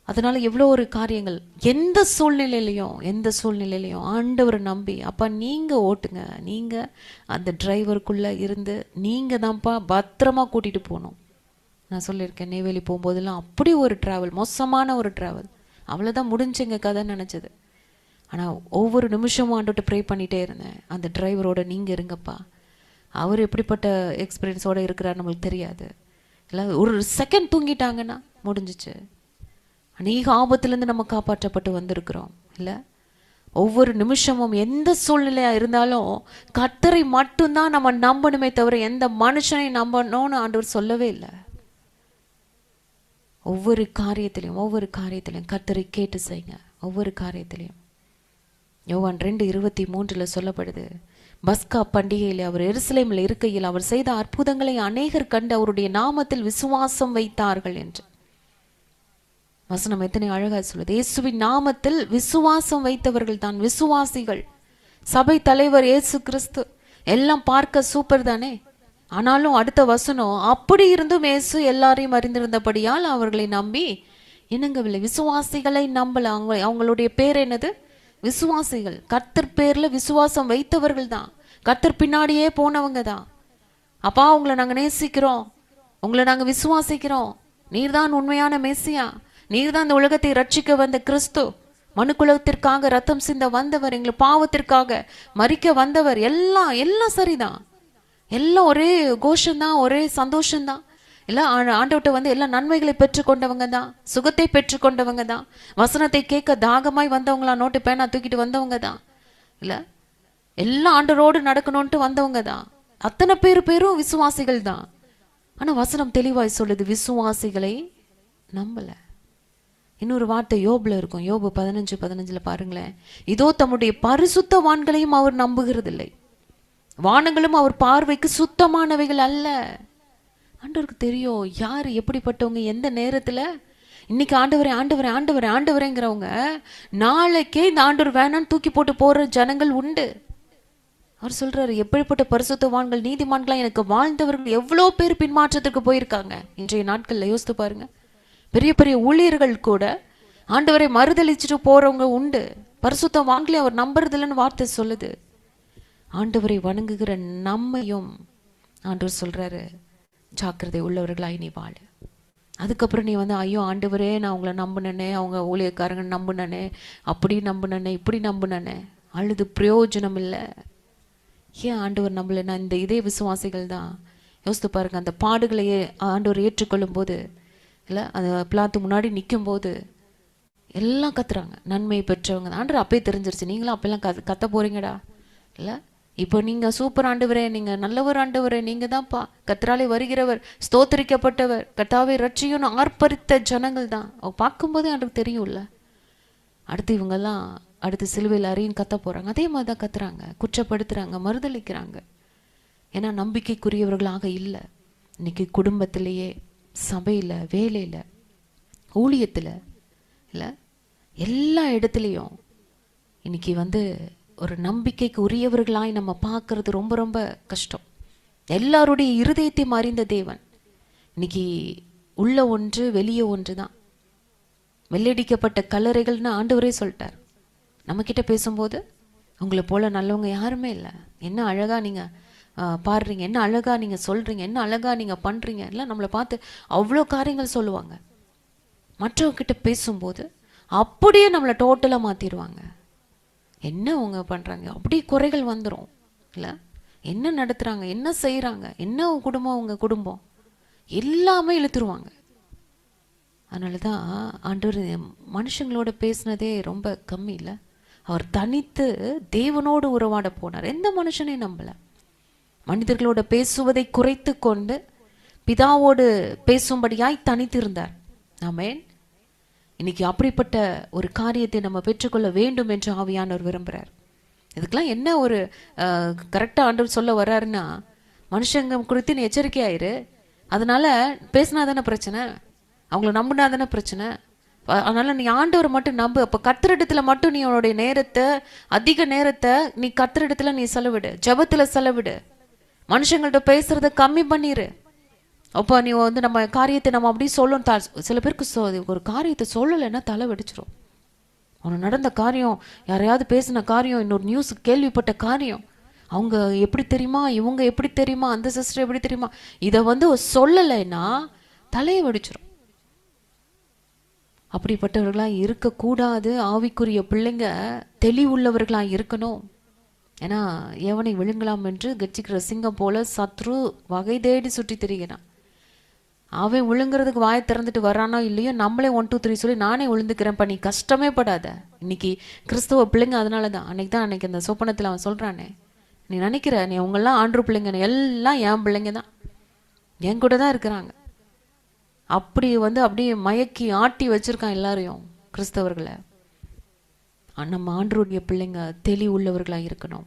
அதனால எவ்வளோ ஒரு காரியங்கள். எந்த சூழ்நிலையிலையும் ஆண்டவரை நம்பி, அப்பா நீங்கள் ஓட்டுங்க, நீங்கள் அந்த டிரைவருக்குள்ளே இருந்து நீங்கள் தான்ப்பா பத்திரமா கூட்டிகிட்டு போகணும். நான் சொல்லியிருக்கேன், நெய்வேலி போகும்போதெல்லாம் அப்படி ஒரு ட்ராவல், மோசமான ஒரு ட்ராவல், அவ்வளோதான் முடிஞ்சுங்க கதைன்னு நினச்சது. ஆனால் ஒவ்வொரு நிமிஷமும் ஆண்டவர்கிட்ட ப்ரே பண்ணிகிட்டே இருந்தேன், அந்த டிரைவரோட நீங்கள் இருங்கப்பா, அவர் எப்படிப்பட்ட எக்ஸ்பீரியன்ஸோடு இருக்கிறார் நம்மளுக்கு தெரியாது, இல்லை ஒரு செகண்ட் தூங்கிட்டாங்கன்னா முடிஞ்சிச்சு. அநேக ஆபத்துலேருந்து நம்ம காப்பாற்றப்பட்டு வந்திருக்கிறோம் இல்லை. ஒவ்வொரு நிமிஷமும் எந்த சூழ்நிலையாக இருந்தாலும் கர்த்தரை மட்டும்தான் நம்ம நம்பணுமே தவிர எந்த மனுஷனை நம்பணும்னு ஆண்டவர் சொல்லவே இல்லை. ஒவ்வொரு காரியத்திலையும் கர்த்தரை கேட்டு செய்யுங்க. ஒவ்வொரு காரியத்திலையும் யோவான் 2:23 சொல்லப்படுது, பஸ்கா பண்டிகையில் அவர் எருசலேமில் இருக்கையில் அவர் செய்த அற்புதங்களை அநேகர் கண்டு அவருடைய நாமத்தில் விசுவாசம் வைத்தார்கள் என்று. வசனம் எத்தனை அழகா சொல்லுது. இயேசுவின் நாமத்தில் விசுவாசம் வைத்தவர்கள் தான் விசுவாசிகள். சபை தலைவர் இயேசு கிறிஸ்து, எல்லாம் பார்க்க சூப்பர் தானே. ஆனாலும் அடுத்த வசனம், அப்படி இருந்தும் இயேசு எல்லாரையும் அறிந்திருந்தபடியால் அவர்களை நம்பி இணங்கவில்லை. விசுவாசிகளை நம்பல. அவங்களுடைய பேர் என்னது? விசுவாசிகள். கர்த்தர் பேர்ல விசுவாசம் வைத்தவர்கள் தான், கர்த்தர் பின்னாடியே போனவங்க தான். அப்பா, உங்களை நாங்க நேசிக்கிறோம், உங்களை நாங்க விசுவாசிக்கிறோம், நீர்தான் உண்மையான மெசியா, நீர்தான் இந்த உலகத்தை ரட்சிக்க வந்த கிறிஸ்து, மனுக்குலகத்திற்காக ரத்தம் சிந்த வந்தவர், எங்களை பாவத்திற்காக மறிக்க வந்தவர். எல்லாம் எல்லாம் சரிதான், எல்லாம் ஒரே கோஷம்தான், ஒரே சந்தோஷம்தான். எல்லாம் ஆண்டவர்கிட்ட வந்து எல்லா நன்மைகளை பெற்றுக்கொண்டவங்க தான், சுகத்தை பெற்றுக்கொண்டவங்க தான், வசனத்தை கேட்க தாகமாய் வந்தவங்களா, நோட்டு பேனா தூக்கிட்டு வந்தவங்க தான், இல்ல எல்லாம் ஆண்டவரோடு நடக்கணும்ட்டு வந்தவங்க தான். அத்தனை பேரும் விசுவாசிகள் தான். ஆனா வசனம் தெளிவாய் சொல்லுது, விசுவாசிகளை நம்பல. இன்னொரு வார்த்தை யோபுல இருக்கும். யோபு 15:15 பாருங்களேன். இதோ தம்முடைய பரிசுத்தவான்களையும் அவர் நம்புகிறதில்லை, வானங்களும் அவர் பார்வைக்கு சுத்தமானவைகள் அல்ல. ஆண்டவருக்கு தெரியும் யார் எப்படிப்பட்டவங்க, எந்த நேரத்துல. இன்னைக்கு ஆண்டவரே ஆண்டவரே ஆண்டவரே ஆண்டவரேங்கிறவங்க நாளைக்கே இந்த ஆண்டவர் வேணான்னு தூக்கி போட்டு போற ஜனங்கள் உண்டு. அவர் சொல்றாரு, எப்படிப்பட்ட பரிசுத்தவான்கள் நீதிமான்களா எனக்கு வாழ்ந்தவர்கள் எவ்வளோ பேர் பின்மாற்றத்துக்கு போயிருக்காங்க. இன்றைய நாட்கள்ல யோசித்து பாருங்க. பெரிய பெரிய ஊழியர்கள் கூட ஆண்டவரை மறுதளிச்சுட்டு போறவங்க உண்டு. பரிசுத்தவான்களே அவர் நம்புறதில்லைன்னு வார்த்தை சொல்லுது. ஆண்டவரை வணங்குகிற நம்மையும் ஆண்டவர் சொல்றாரு, ஜாக்கிரதை உள்ளவர்களாய் நீ வாழ. அதுக்கப்புறம் நீ வந்து, ஐயோ ஆண்டவரே நான் அவங்கள நம்பினே, அவங்க ஊழியக்காரங்க நம்பினே, அப்படி நம்பினே, இப்படி நம்பினே, அழுது பிரயோஜனம் இல்லை. ஏன் ஆண்டவர் நம்பலைன்னா, இந்த இதே விசுவாசிகள் தான். யோசித்து பாருங்க, அந்த பாடுகளையே ஆண்டவர் ஏற்றுக்கொள்ளும் போது, இல்லை அந்த பிளாத்து முன்னாடி நிற்கும் போது எல்லாம் கத்துறாங்க, நன்மை பெற்றவங்க. ஆண்டவர் அப்பயே தெரிஞ்சிருச்சு, நீங்களும் அப்பெல்லாம் கத்த போறீங்கடா, இல்லை இப்போ நீங்க சூப்பர் ஆண்டவரே, நீங்க நல்லவர் ஆண்டவரே, நீங்க தான்ப்பா கர்த்தராலே வருகிறவர், ஸ்தோத்தரிக்கப்பட்டவர், கர்த்தாவே ரட்சியும்னு ஆர்ப்பரித்த ஜனங்கள் தான். அவ பார்க்கும்போதே ஆண்டவருக்கு தெரியும்ல, அடுத்து இவங்கெல்லாம் அடுத்து சிலுவையில் அறையும் கத்த போறாங்க. அதே மாதிரி தான் கத்துறாங்க, குற்றப்படுத்துறாங்க, மறுதளிக்கிறாங்க. ஏன்னா நம்பிக்கைக்குரியவர்களாக இல்லை. இன்னைக்கு குடும்பத்திலேயே, சபையில, வேலையில, ஊழியத்துல, இல்லை எல்லா இடத்துலையும் இன்னைக்கு வந்து ஒரு நம்பிக்கைக்கு உரியவர்களாய் நம்ம பார்க்கறது ரொம்ப ரொம்ப கஷ்டம். எல்லாருடைய இருதயத்தையும் அறிந்த தேவன் இன்னைக்கு உள்ள ஒன்று வெளியே ஒன்று தான். வெள்ளடிக்கப்பட்ட கல்லறைகள்னு ஆண்டவரே சொல்லிட்டார். நம்ம கிட்ட பேசும்போது, உங்களை போல நல்லவங்க யாருமே இல்லை, என்ன அழகா நீங்க பாடுறீங்க, என்ன அழகா நீங்க சொல்றீங்க, என்ன அழகா நீங்க பண்றீங்க, எல்லாம் நம்மளை பார்த்து அவ்வளோ காரியங்கள் சொல்லுவாங்க. மற்றவங்க கிட்ட பேசும்போது அப்படியே நம்மளை டோட்டலா மாத்திடுவாங்க. என்ன அவங்க பண்றாங்க, அப்படி குறைகள் வந்துடும் இல்லை, என்ன நடத்துறாங்க, என்ன செய்யறாங்க, என்ன குடும்பம், உங்க குடும்பம் எல்லாமே இழுத்துருவாங்க. அதனாலதான் ஆண்டவர் மனுஷங்களோட பேசினதே ரொம்ப கம்மி இல்லை. அவர் தனித்து தேவனோடு உறவாட போனார். எந்த மனுஷனையும் நம்பல. மனிதர்களோட பேசுவதை குறைத்து கொண்டு பிதாவோடு பேசும்படியாய் தனித்து இருந்தார். ஆமென். இன்னைக்கு அப்படிப்பட்ட ஒரு காரியத்தை நம்ம பெற்றுக்கொள்ள வேண்டும் என்று ஆவியானவர் விரும்புகிறார். இதுக்கெல்லாம் என்ன ஒரு கரெக்டாக ஆண்டவர் சொல்ல வர்றாருன்னா, மனுஷங்க குறித்து நீ எச்சரிக்கையாயிரு. அதனால பேசினா தானே பிரச்சனை, அவங்கள நம்பினா தானே பிரச்சனை. அதனால நீ ஆண்டவர் மட்டும் நம்பு. அப்போ கர்த்தரிடத்துல மட்டும் நீ உன்னுடைய நேரத்தை, அதிக நேரத்தை நீ கர்த்தரிடத்துல நீ செலவிடு, ஜெபத்துல செலவிடு. மனுஷங்கள்ட்ட பேசுறத கம்மி பண்ணிரு. அப்போ நீ வந்து நம்ம காரியத்தை நம்ம அப்படி சொல்லணும். சில பேருக்கு ஒரு காரியத்தை சொல்லலைன்னா தலை வெடிச்சிடும். அவனு நடந்த காரியம், யாரையாவது பேசின காரியம், இன்னொரு நியூஸ் கேள்விப்பட்ட காரியம், அவங்க எப்படி தெரியுமா, இவங்க எப்படி தெரியுமா, அந்த சிஸ்டர் எப்படி தெரியுமா, இதை வந்து சொல்லலைன்னா தலையை வெடிச்சிடும். அப்படிப்பட்டவர்களா இருக்கக்கூடாது. ஆவிக்குரிய பிள்ளைங்க தெளிவுள்ளவர்களா இருக்கணும். ஏன்னா எவனை விழுங்கலாம் என்று கட்சிக்கிற சிங்கம் போல சத்ரு வகை தேடி சுற்றி திரிகிறான். அவன் விழுங்குறதுக்கு வாயை திறந்துட்டு வரானோ இல்லையோ, நம்மளே 1 2 3 சொல்லி நானே விழுந்துக்கிறேன்ப்பா, நீ கஷ்டமே படாத. இன்னைக்கு கிறிஸ்தவ பிள்ளைங்க அதனால தான் அன்னைக்கு அந்த சொப்பனத்தில் அவன் சொல்றானே, நீ நினைக்கிற நீ அவங்கெல்லாம் ஆண்டு பிள்ளைங்க, எல்லாம் என் பிள்ளைங்க தான், என் கூட தான் இருக்கிறாங்க. அப்படி வந்து அப்படியே மயக்கி ஆட்டி வச்சிருக்கான் எல்லாரையும், கிறிஸ்தவர்களை. நம்ம ஆண்டவருடைய பிள்ளைங்க தெளிவுள்ளவர்களா இருக்கணும்.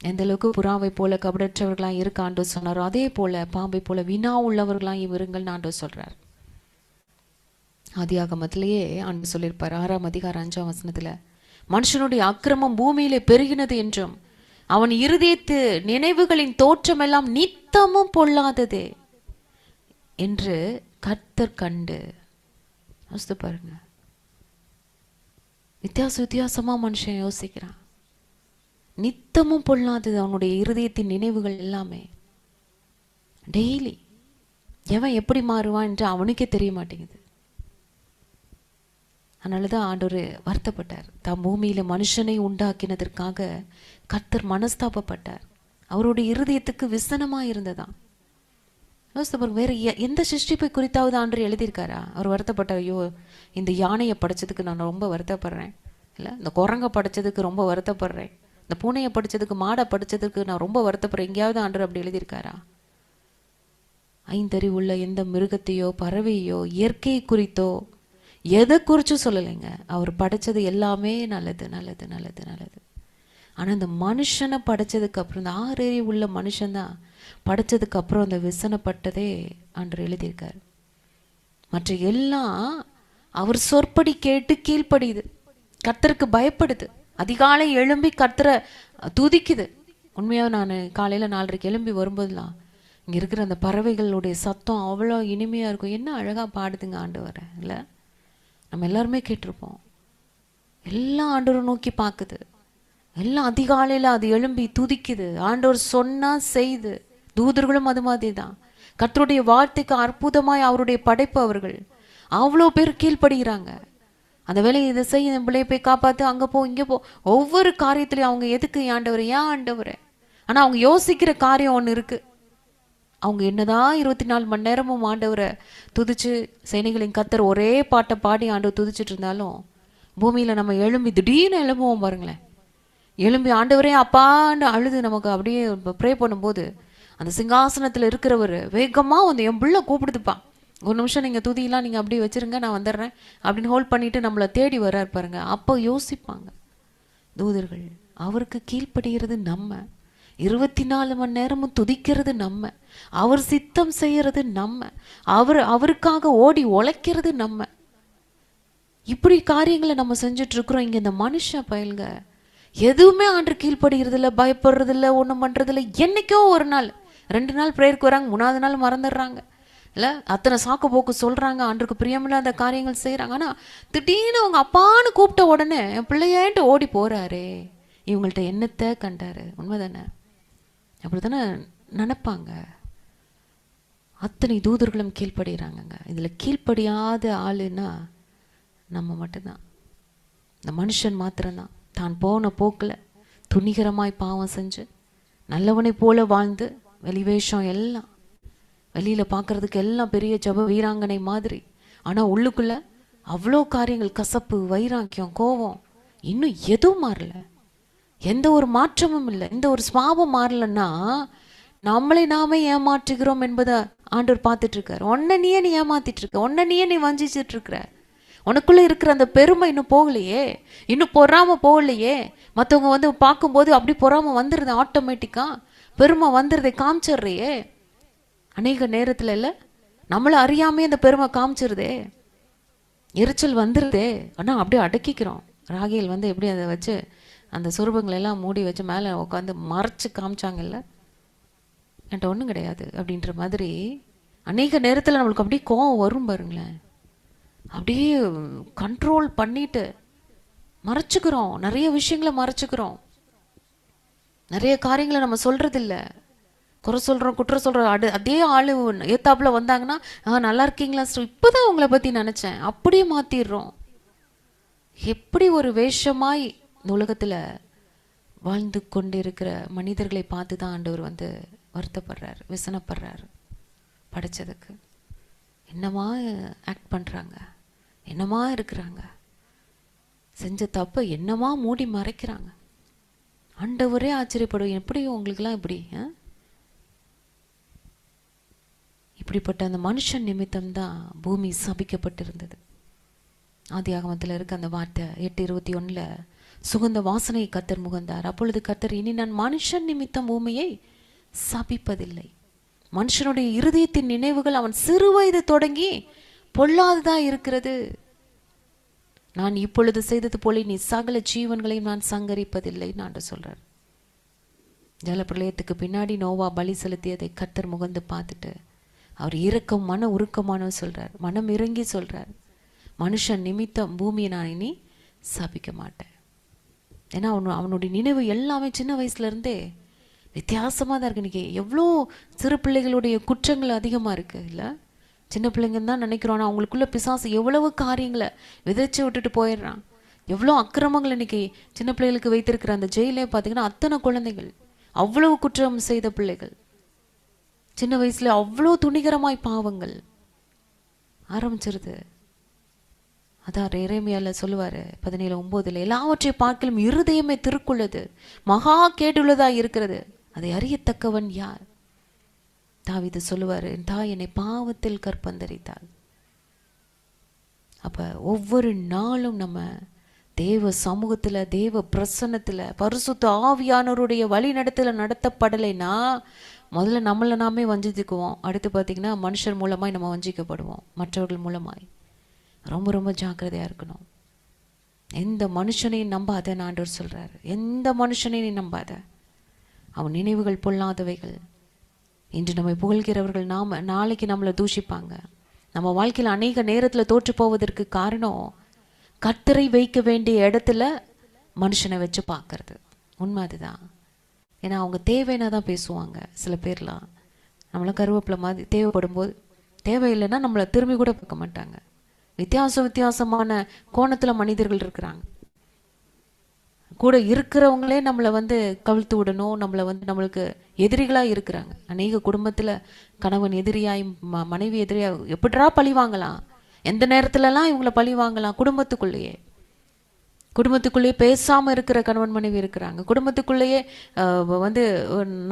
எந்த அளவுக்கு புறாவை போல கபடற்றவர்களாக இருக்க ஆண்டவர் சொன்னாரோ, அதே போல பாம்பை போல வினா உள்ளவர்களாக இருங்கள்னு ஆண்டவர் சொல்றார். ஆதியாகமத்திலேயே ஆண்டு சொல்லியிருப்பார் 6ஆம் அதிகாரம் 5ஆம் வசனத்துல, மனுஷனுடைய அக்கிரமம் பூமியிலே பெருகினது என்றும் அவன் இருதயத்து நினைவுகளின் தோற்றம் எல்லாம் நித்தமும் பொல்லாததே என்று கர்த்தர் கண்டு. யோசித்து பாருங்க, வித்தியாசமா மனுஷன் யோசிக்கிறான். நித்தமும் பொல்லாதது அவனுடைய இருதயத்தின் நினைவுகள் எல்லாமே. டெய்லி எவன் எப்படி மாறுவான் என்று அவனுக்கே தெரிய மாட்டேங்குது. அதனாலதான் ஆண்டவர் வருத்தப்பட்டார். தாம் பூமியில மனுஷனை உண்டாக்கினதற்காக கர்த்தர் மனஸ்தாபப்பட்டார். அவருடைய இருதயத்துக்கு விசனமா இருந்ததாம். வேற எந்த சிருஷ்டிப்பை குறித்தாவது ஆண்டவர் எழுதியிருக்காரா? அவர் வருத்தப்பட்டார், ஐயோ இந்த யானையை படைச்சதுக்கு நான் ரொம்ப வருத்தப்படுறேன், இல்லை இந்த குரங்கை படைச்சதுக்கு ரொம்ப வருத்தப்படுறேன், இந்த பூனையை படிச்சதுக்கு மாடை படிச்சதுக்கு நான் ரொம்ப வருத்தப்படுறேன், எங்கேயாவது ஆண்டவர் அப்படி எழுதியிருக்காரா? ஐந்தறிவுள்ள எந்த மிருகத்தையோ பறவையோ இயற்கையை குறித்தோ எதை குறிச்சும் சொல்லலைங்க. அவர் படைச்சது எல்லாமே நல்லது நல்லது நல்லது நல்லது. ஆனா இந்த மனுஷனை படைச்சதுக்கு அப்புறம், இந்த 6 அறிவு உள்ள மனுஷன்தான் படைச்சதுக்கு அப்புறம் அந்த விசனப்பட்டதே ஆண்டவர் எழுதியிருக்காரு. மற்ற எல்லாம் அவர் சொற்படி கேட்டு கீழ்ப்படியுது, கர்த்தருக்கு பயப்படுது, அதிகாலை எழும்பி கர்த்தரை துதிக்குது. உண்மையாக நான் காலையில 4:30 எழும்பி வரும்போதுலாம் இங்க இருக்கிற அந்த பறவைகளுடைய சத்தம் அவ்வளோ இனிமையா இருக்கும். என்ன அழகா பாடுதுங்க ஆண்டவரை, இல்லை? நம்ம எல்லாருமே கேட்டிருப்போம். எல்லாம் ஆண்டவரை நோக்கி பார்க்குது, எல்லாம் அதிகாலையில அது எழும்பி துதிக்குது. ஆண்டவர் சொன்னா செய்து. தூதர்களும் அது மாதிரி தான். கர்த்தருடைய வார்த்தைக்கு அற்புதமாய் அவருடைய படைப்பு அவர்கள் அவ்வளோ பேர் கீழ்ப்படுகிறாங்க. அந்த வேலையை இதை செய்ய, இந்த பிள்ளையை போய் காப்பாத்து, அங்க போ இங்க போ, ஒவ்வொரு காரியத்திலையும் அவங்க எதுக்கு ஆண்டவர், ஏன் ஆண்டவர்? ஆனா அவங்க யோசிக்கிற காரியம் ஒண்ணு இருக்கு. அவங்க என்னதான் 24 மணி நேரமும் ஆண்டவரை துதிச்சு, சேனைகளின் கர்த்தர் ஒரே பாட்டை பாடி ஆண்டவர் துதிச்சுட்டு இருந்தாலும், பூமியில நம்ம எழும்பி திடீர்னு எழும்புவோம் பாருங்களேன். எழும்பி ஆண்டவரே அப்பான்னு அழுது நமக்கு அப்படியே ப்ரே பண்ணும்போது, அந்த சிங்காசனத்துல இருக்கிறவர் வேகமா வந்து என் பிள்ளை கூப்பிடுதுப்பா, ஒரு நிமிஷம் நீங்க துதியெல்லாம் நீங்க அப்படியே வச்சிருங்க, நான் வந்துடுறேன் அப்படின்னு ஹோல்ட் பண்ணிட்டு நம்மளை தேடி வர்றாரு பாருங்க. அப்போ யோசிப்பாங்க தூதர்கள், அவருக்கு கீழ்ப்படுகிறது நம்ம, 24 மணி நேரமும் துதிக்கிறது நம்ம, அவர் சித்தம் செய்யறது நம்ம, அவருக்காக ஓடி உழைக்கிறது நம்ம. இப்படி காரியங்களை நம்ம செஞ்சுட்டு இருக்கிறோம். இங்க இந்த மனுஷ பயல்க எதுவுமே ஆண்டு கீழ்ப்படுகிறது இல்லை, பயப்படுறது இல்லை, ஒன்றும் பண்றது இல்லை. என்னைக்கோ ஒரு நாள் 2 நாள் பிரேயருக்கு வராங்க, 3ஆவது நாள் மறந்துடுறாங்க, இல்லை அத்தனை சாக்கு போக்கு சொல்றாங்க, ஆண்டுக்கு பிரியமில்லாத காரியங்கள் செய்யறாங்க. ஆனா திடீர்னு அவங்க அப்பான்னு கூப்பிட்ட உடனே என் பிள்ளையேன்ட்டு ஓடி போறாரே, இவங்கள்ட்ட என்னத்தை கண்டாரு? உண்மைதானே? அப்படித்தானே நினைப்பாங்க. அத்தனை தூதர்களும் கீழ்ப்படுகிறாங்க. இதுல கீழ்ப்படியாத ஆளுன்னா நம்ம மட்டும்தான். இந்த மனுஷன் மாத்திரம்தான் தான் போன போக்குல துணிகரமாய் பாவம் செஞ்சு நல்லவனை போல வாழ்ந்து, வெளிவேஷம் எல்லாம் வெளியில பார்க்கறதுக்கு எல்லாம் பெரிய ஜப வீராங்கனை மாதிரி, ஆனா உள்ளுக்குள்ள அவ்வளோ காரியங்கள், கசப்பு, வைராக்கியம், கோபம், இன்னும் எதுவும் மாறல, எந்த ஒரு மாற்றமும் இல்லை. எந்த ஒரு சுவாபம் மாறலன்னா நம்மளை நாமே ஏமாற்றுகிறோம் என்பதை ஆண்டவர் பார்த்துட்டு இருக்காரு. உன்னை நீ ஏமாத்திட்டு இருக்க, உன்னை நீ வஞ்சிச்சுட்டு இருக்கிற. உனக்குள்ள இருக்கிற அந்த பெருமை இன்னும் போகலையே, இன்னும் பொறாம போகலையே. மற்றவங்க வந்து பார்க்கும்போது அப்படி பொறாம வந்துருது, ஆட்டோமேட்டிக்கா பெருமை வந்துருதை காமிச்சிடுறையே. அநேக நேரத்துல இல்லை, நம்மளை அறியாமே அந்த பெருமை காமிச்சிருதே, எரிச்சல் வந்துருதே. ஆனா அப்படியே அடக்கிக்கிறோம். ராகேல் வந்து எப்படி அதை வச்சு அந்த சுரூபங்களை எல்லாம் மூடி வச்சு மேலே உட்காந்து மறைச்சு காமிச்சாங்கல்ல, என்கிட்ட ஒன்றும் கிடையாது அப்படின்ற மாதிரி. அநேக நேரத்தில் நம்மளுக்கு அப்படியே கோவம் வரும் பாருங்களேன், அப்படியே கண்ட்ரோல் பண்ணிட்டு மறைச்சுக்கிறோம், நிறைய விஷயங்களை மறைச்சுக்கிறோம், நிறைய காரியங்களை நம்ம சொல்றது இல்லை, குறை சொல்றோம், குற்றம் சொல்றோம். அதே ஆளு ஏத்தாப்புல வந்தாங்கன்னா, நல்லா இருக்கீங்களா, இப்போதான் உங்களை பத்தி நினைச்சேன், அப்படியே மாத்திடுறோம். எப்படி ஒரு வேஷமாய் இந்த உலகத்துல வாழ்ந்து கொண்டிருக்கிற மனிதர்களை பார்த்து தான் ஆண்டவர் வந்து வருத்தப்படுறாரு, விசனப்படுறாரு. படைச்சதுக்கு என்னமா ஆக்ட் பண்றாங்க, என்னமா இருக்கிறாங்க, செஞ்ச தப்ப என்னமா மூடி மறைக்கிறாங்க. ஆண்டவரே ஆச்சரியப்படுவோம், எப்படி உங்களுக்கெல்லாம் இப்படி இப்படிப்பட்ட அந்த மனுஷன் நிமித்தம்தான் பூமி சபிக்கப்பட்டிருந்தது. ஆதியாகமத்தில் இருக்க அந்த வார்த்தை 8:21 சுகந்த வாசனை கர்த்தர் முகந்தார். அப்பொழுது கர்த்தர், இனி நான் மனுஷன் நிமித்தம் பூமியை சபிப்பதில்லை. மனுஷனுடைய இருதயத்தின் நினைவுகள் அவன் சிறு வயது தொடங்கி பொல்லாததா இருக்கிறது. நான் இப்பொழுது செய்தது போல நீ சகல ஜீவன்களையும் நான் சங்கரிப்பதில்லை நான் சொல்றார். ஜலப்பிரளயத்துக்கு பின்னாடி நோவா பலி செலுத்தியதை கர்த்தர் முகந்து பார்த்துட்டு அவர் இரக்கம் மன உருக்கமானவர் சொல்றார், மனம் இறங்கி சொல்றார், மனுஷன் நிமித்தம் பூமியை நான் இனி சபிக்க மாட்டேன். ஏன்னா அவனுடைய நினைவு எல்லாமே சின்ன வயசுல இருந்தே வித்தியாசமா தான் இருக்கு. இன்னைக்கு எவ்வளோ சிறு பிள்ளைகளுடைய குற்றங்கள் அதிகமா இருக்கு இல்ல? சின்ன பிள்ளைங்கன்னு தான் நினைக்கிறோம், ஆனால் அவங்களுக்குள்ள பிசாசு எவ்வளவு காரியங்களை விதைச்சு விட்டுட்டு போயிடுறான். எவ்வளோ அக்கிரமங்கள் இன்னைக்கு சின்ன பிள்ளைகளுக்கு வைத்திருக்கிற அந்த ஜெயிலே பார்த்தீங்கன்னா அத்தனை குழந்தைகள், அவ்வளவு குற்றம் செய்த பிள்ளைகள் சின்ன வயசுல அவ்வளோ துணிகரமாய் பாவங்கள் ஆரம்பிச்சிருது. அதான் எரேமியால சொல்லுவாரு 17:9, எல்லாவற்றை பார்க்கலும் இருதயமே திருக்குள்ளது, மகா கேடுள்ளதா இருக்கிறது, அதை அறியத்தக்கவன் யார்? தாவீது சொல்லுவாரு, என் தாய் என்னை பாவத்தில் கற்பந்தரித்தாள். அப்ப ஒவ்வொரு நாளும் நம்ம தேவ சமூகத்துல, தேவ பிரசன்னத்துல, பரிசுத்த ஆவியானவருடைய வழி நடத்தப்படலைன்னா முதல்ல நம்மளை நாமே வஞ்சிக்குவோம். அடுத்து பார்த்தீங்கன்னா மனுஷர் மூலமாய் நம்ம வஞ்சிக்கப்படுவோம், மற்றவர்கள் மூலமாய். ரொம்ப ரொம்ப ஜாக்கிரதையா இருக்கணும். எந்த மனுஷனையும் நம்பாத ஆண்டவர் சொல்றாரு, எந்த மனுஷனையும் நம்பாத. அவன் நினைவுகள் பொல்லாதவைகள். இன்று நம்மை புகழ்கிறவர்கள் நாளைக்கு நம்மளை தூஷிப்பாங்க. நம்ம வாழ்க்கையில் அநேக நேரத்தில் தோற்று போவதற்கு காரணம் கர்த்தரை வைக்க வேண்டிய இடத்துல மனுஷனை வச்சு பார்க்கறது. உண்மை அதுதான். ஏன்னா அவங்க தேவைன்னா தான் பேசுவாங்க. சில பேர்லாம் நம்மளாம் கருவேப்பிலை மாதிரி தேவைப்படும் போது, தேவையில்லைன்னா நம்மளை திரும்பி கூட பார்க்க மாட்டாங்க. வித்தியாசமான கோணத்தில் மனிதர்கள் இருக்கிறாங்க. கூட இருக்கிறவங்களே நம்மளை கவிழ்த்து விடணும், நம்மளுக்கு எதிரிகளாக இருக்கிறாங்க. அநேக குடும்பத்தில் கணவன் எதிரியாய், மனைவி எதிரியாய், எப்படிரா பழி வாங்கலாம், எந்த நேரத்துலலாம் இவங்களை பழி வாங்கலாம். குடும்பத்துக்குள்ளேயே பேசாமல் இருக்கிற கணவன் மனைவி இருக்கிறாங்க. குடும்பத்துக்குள்ளேயே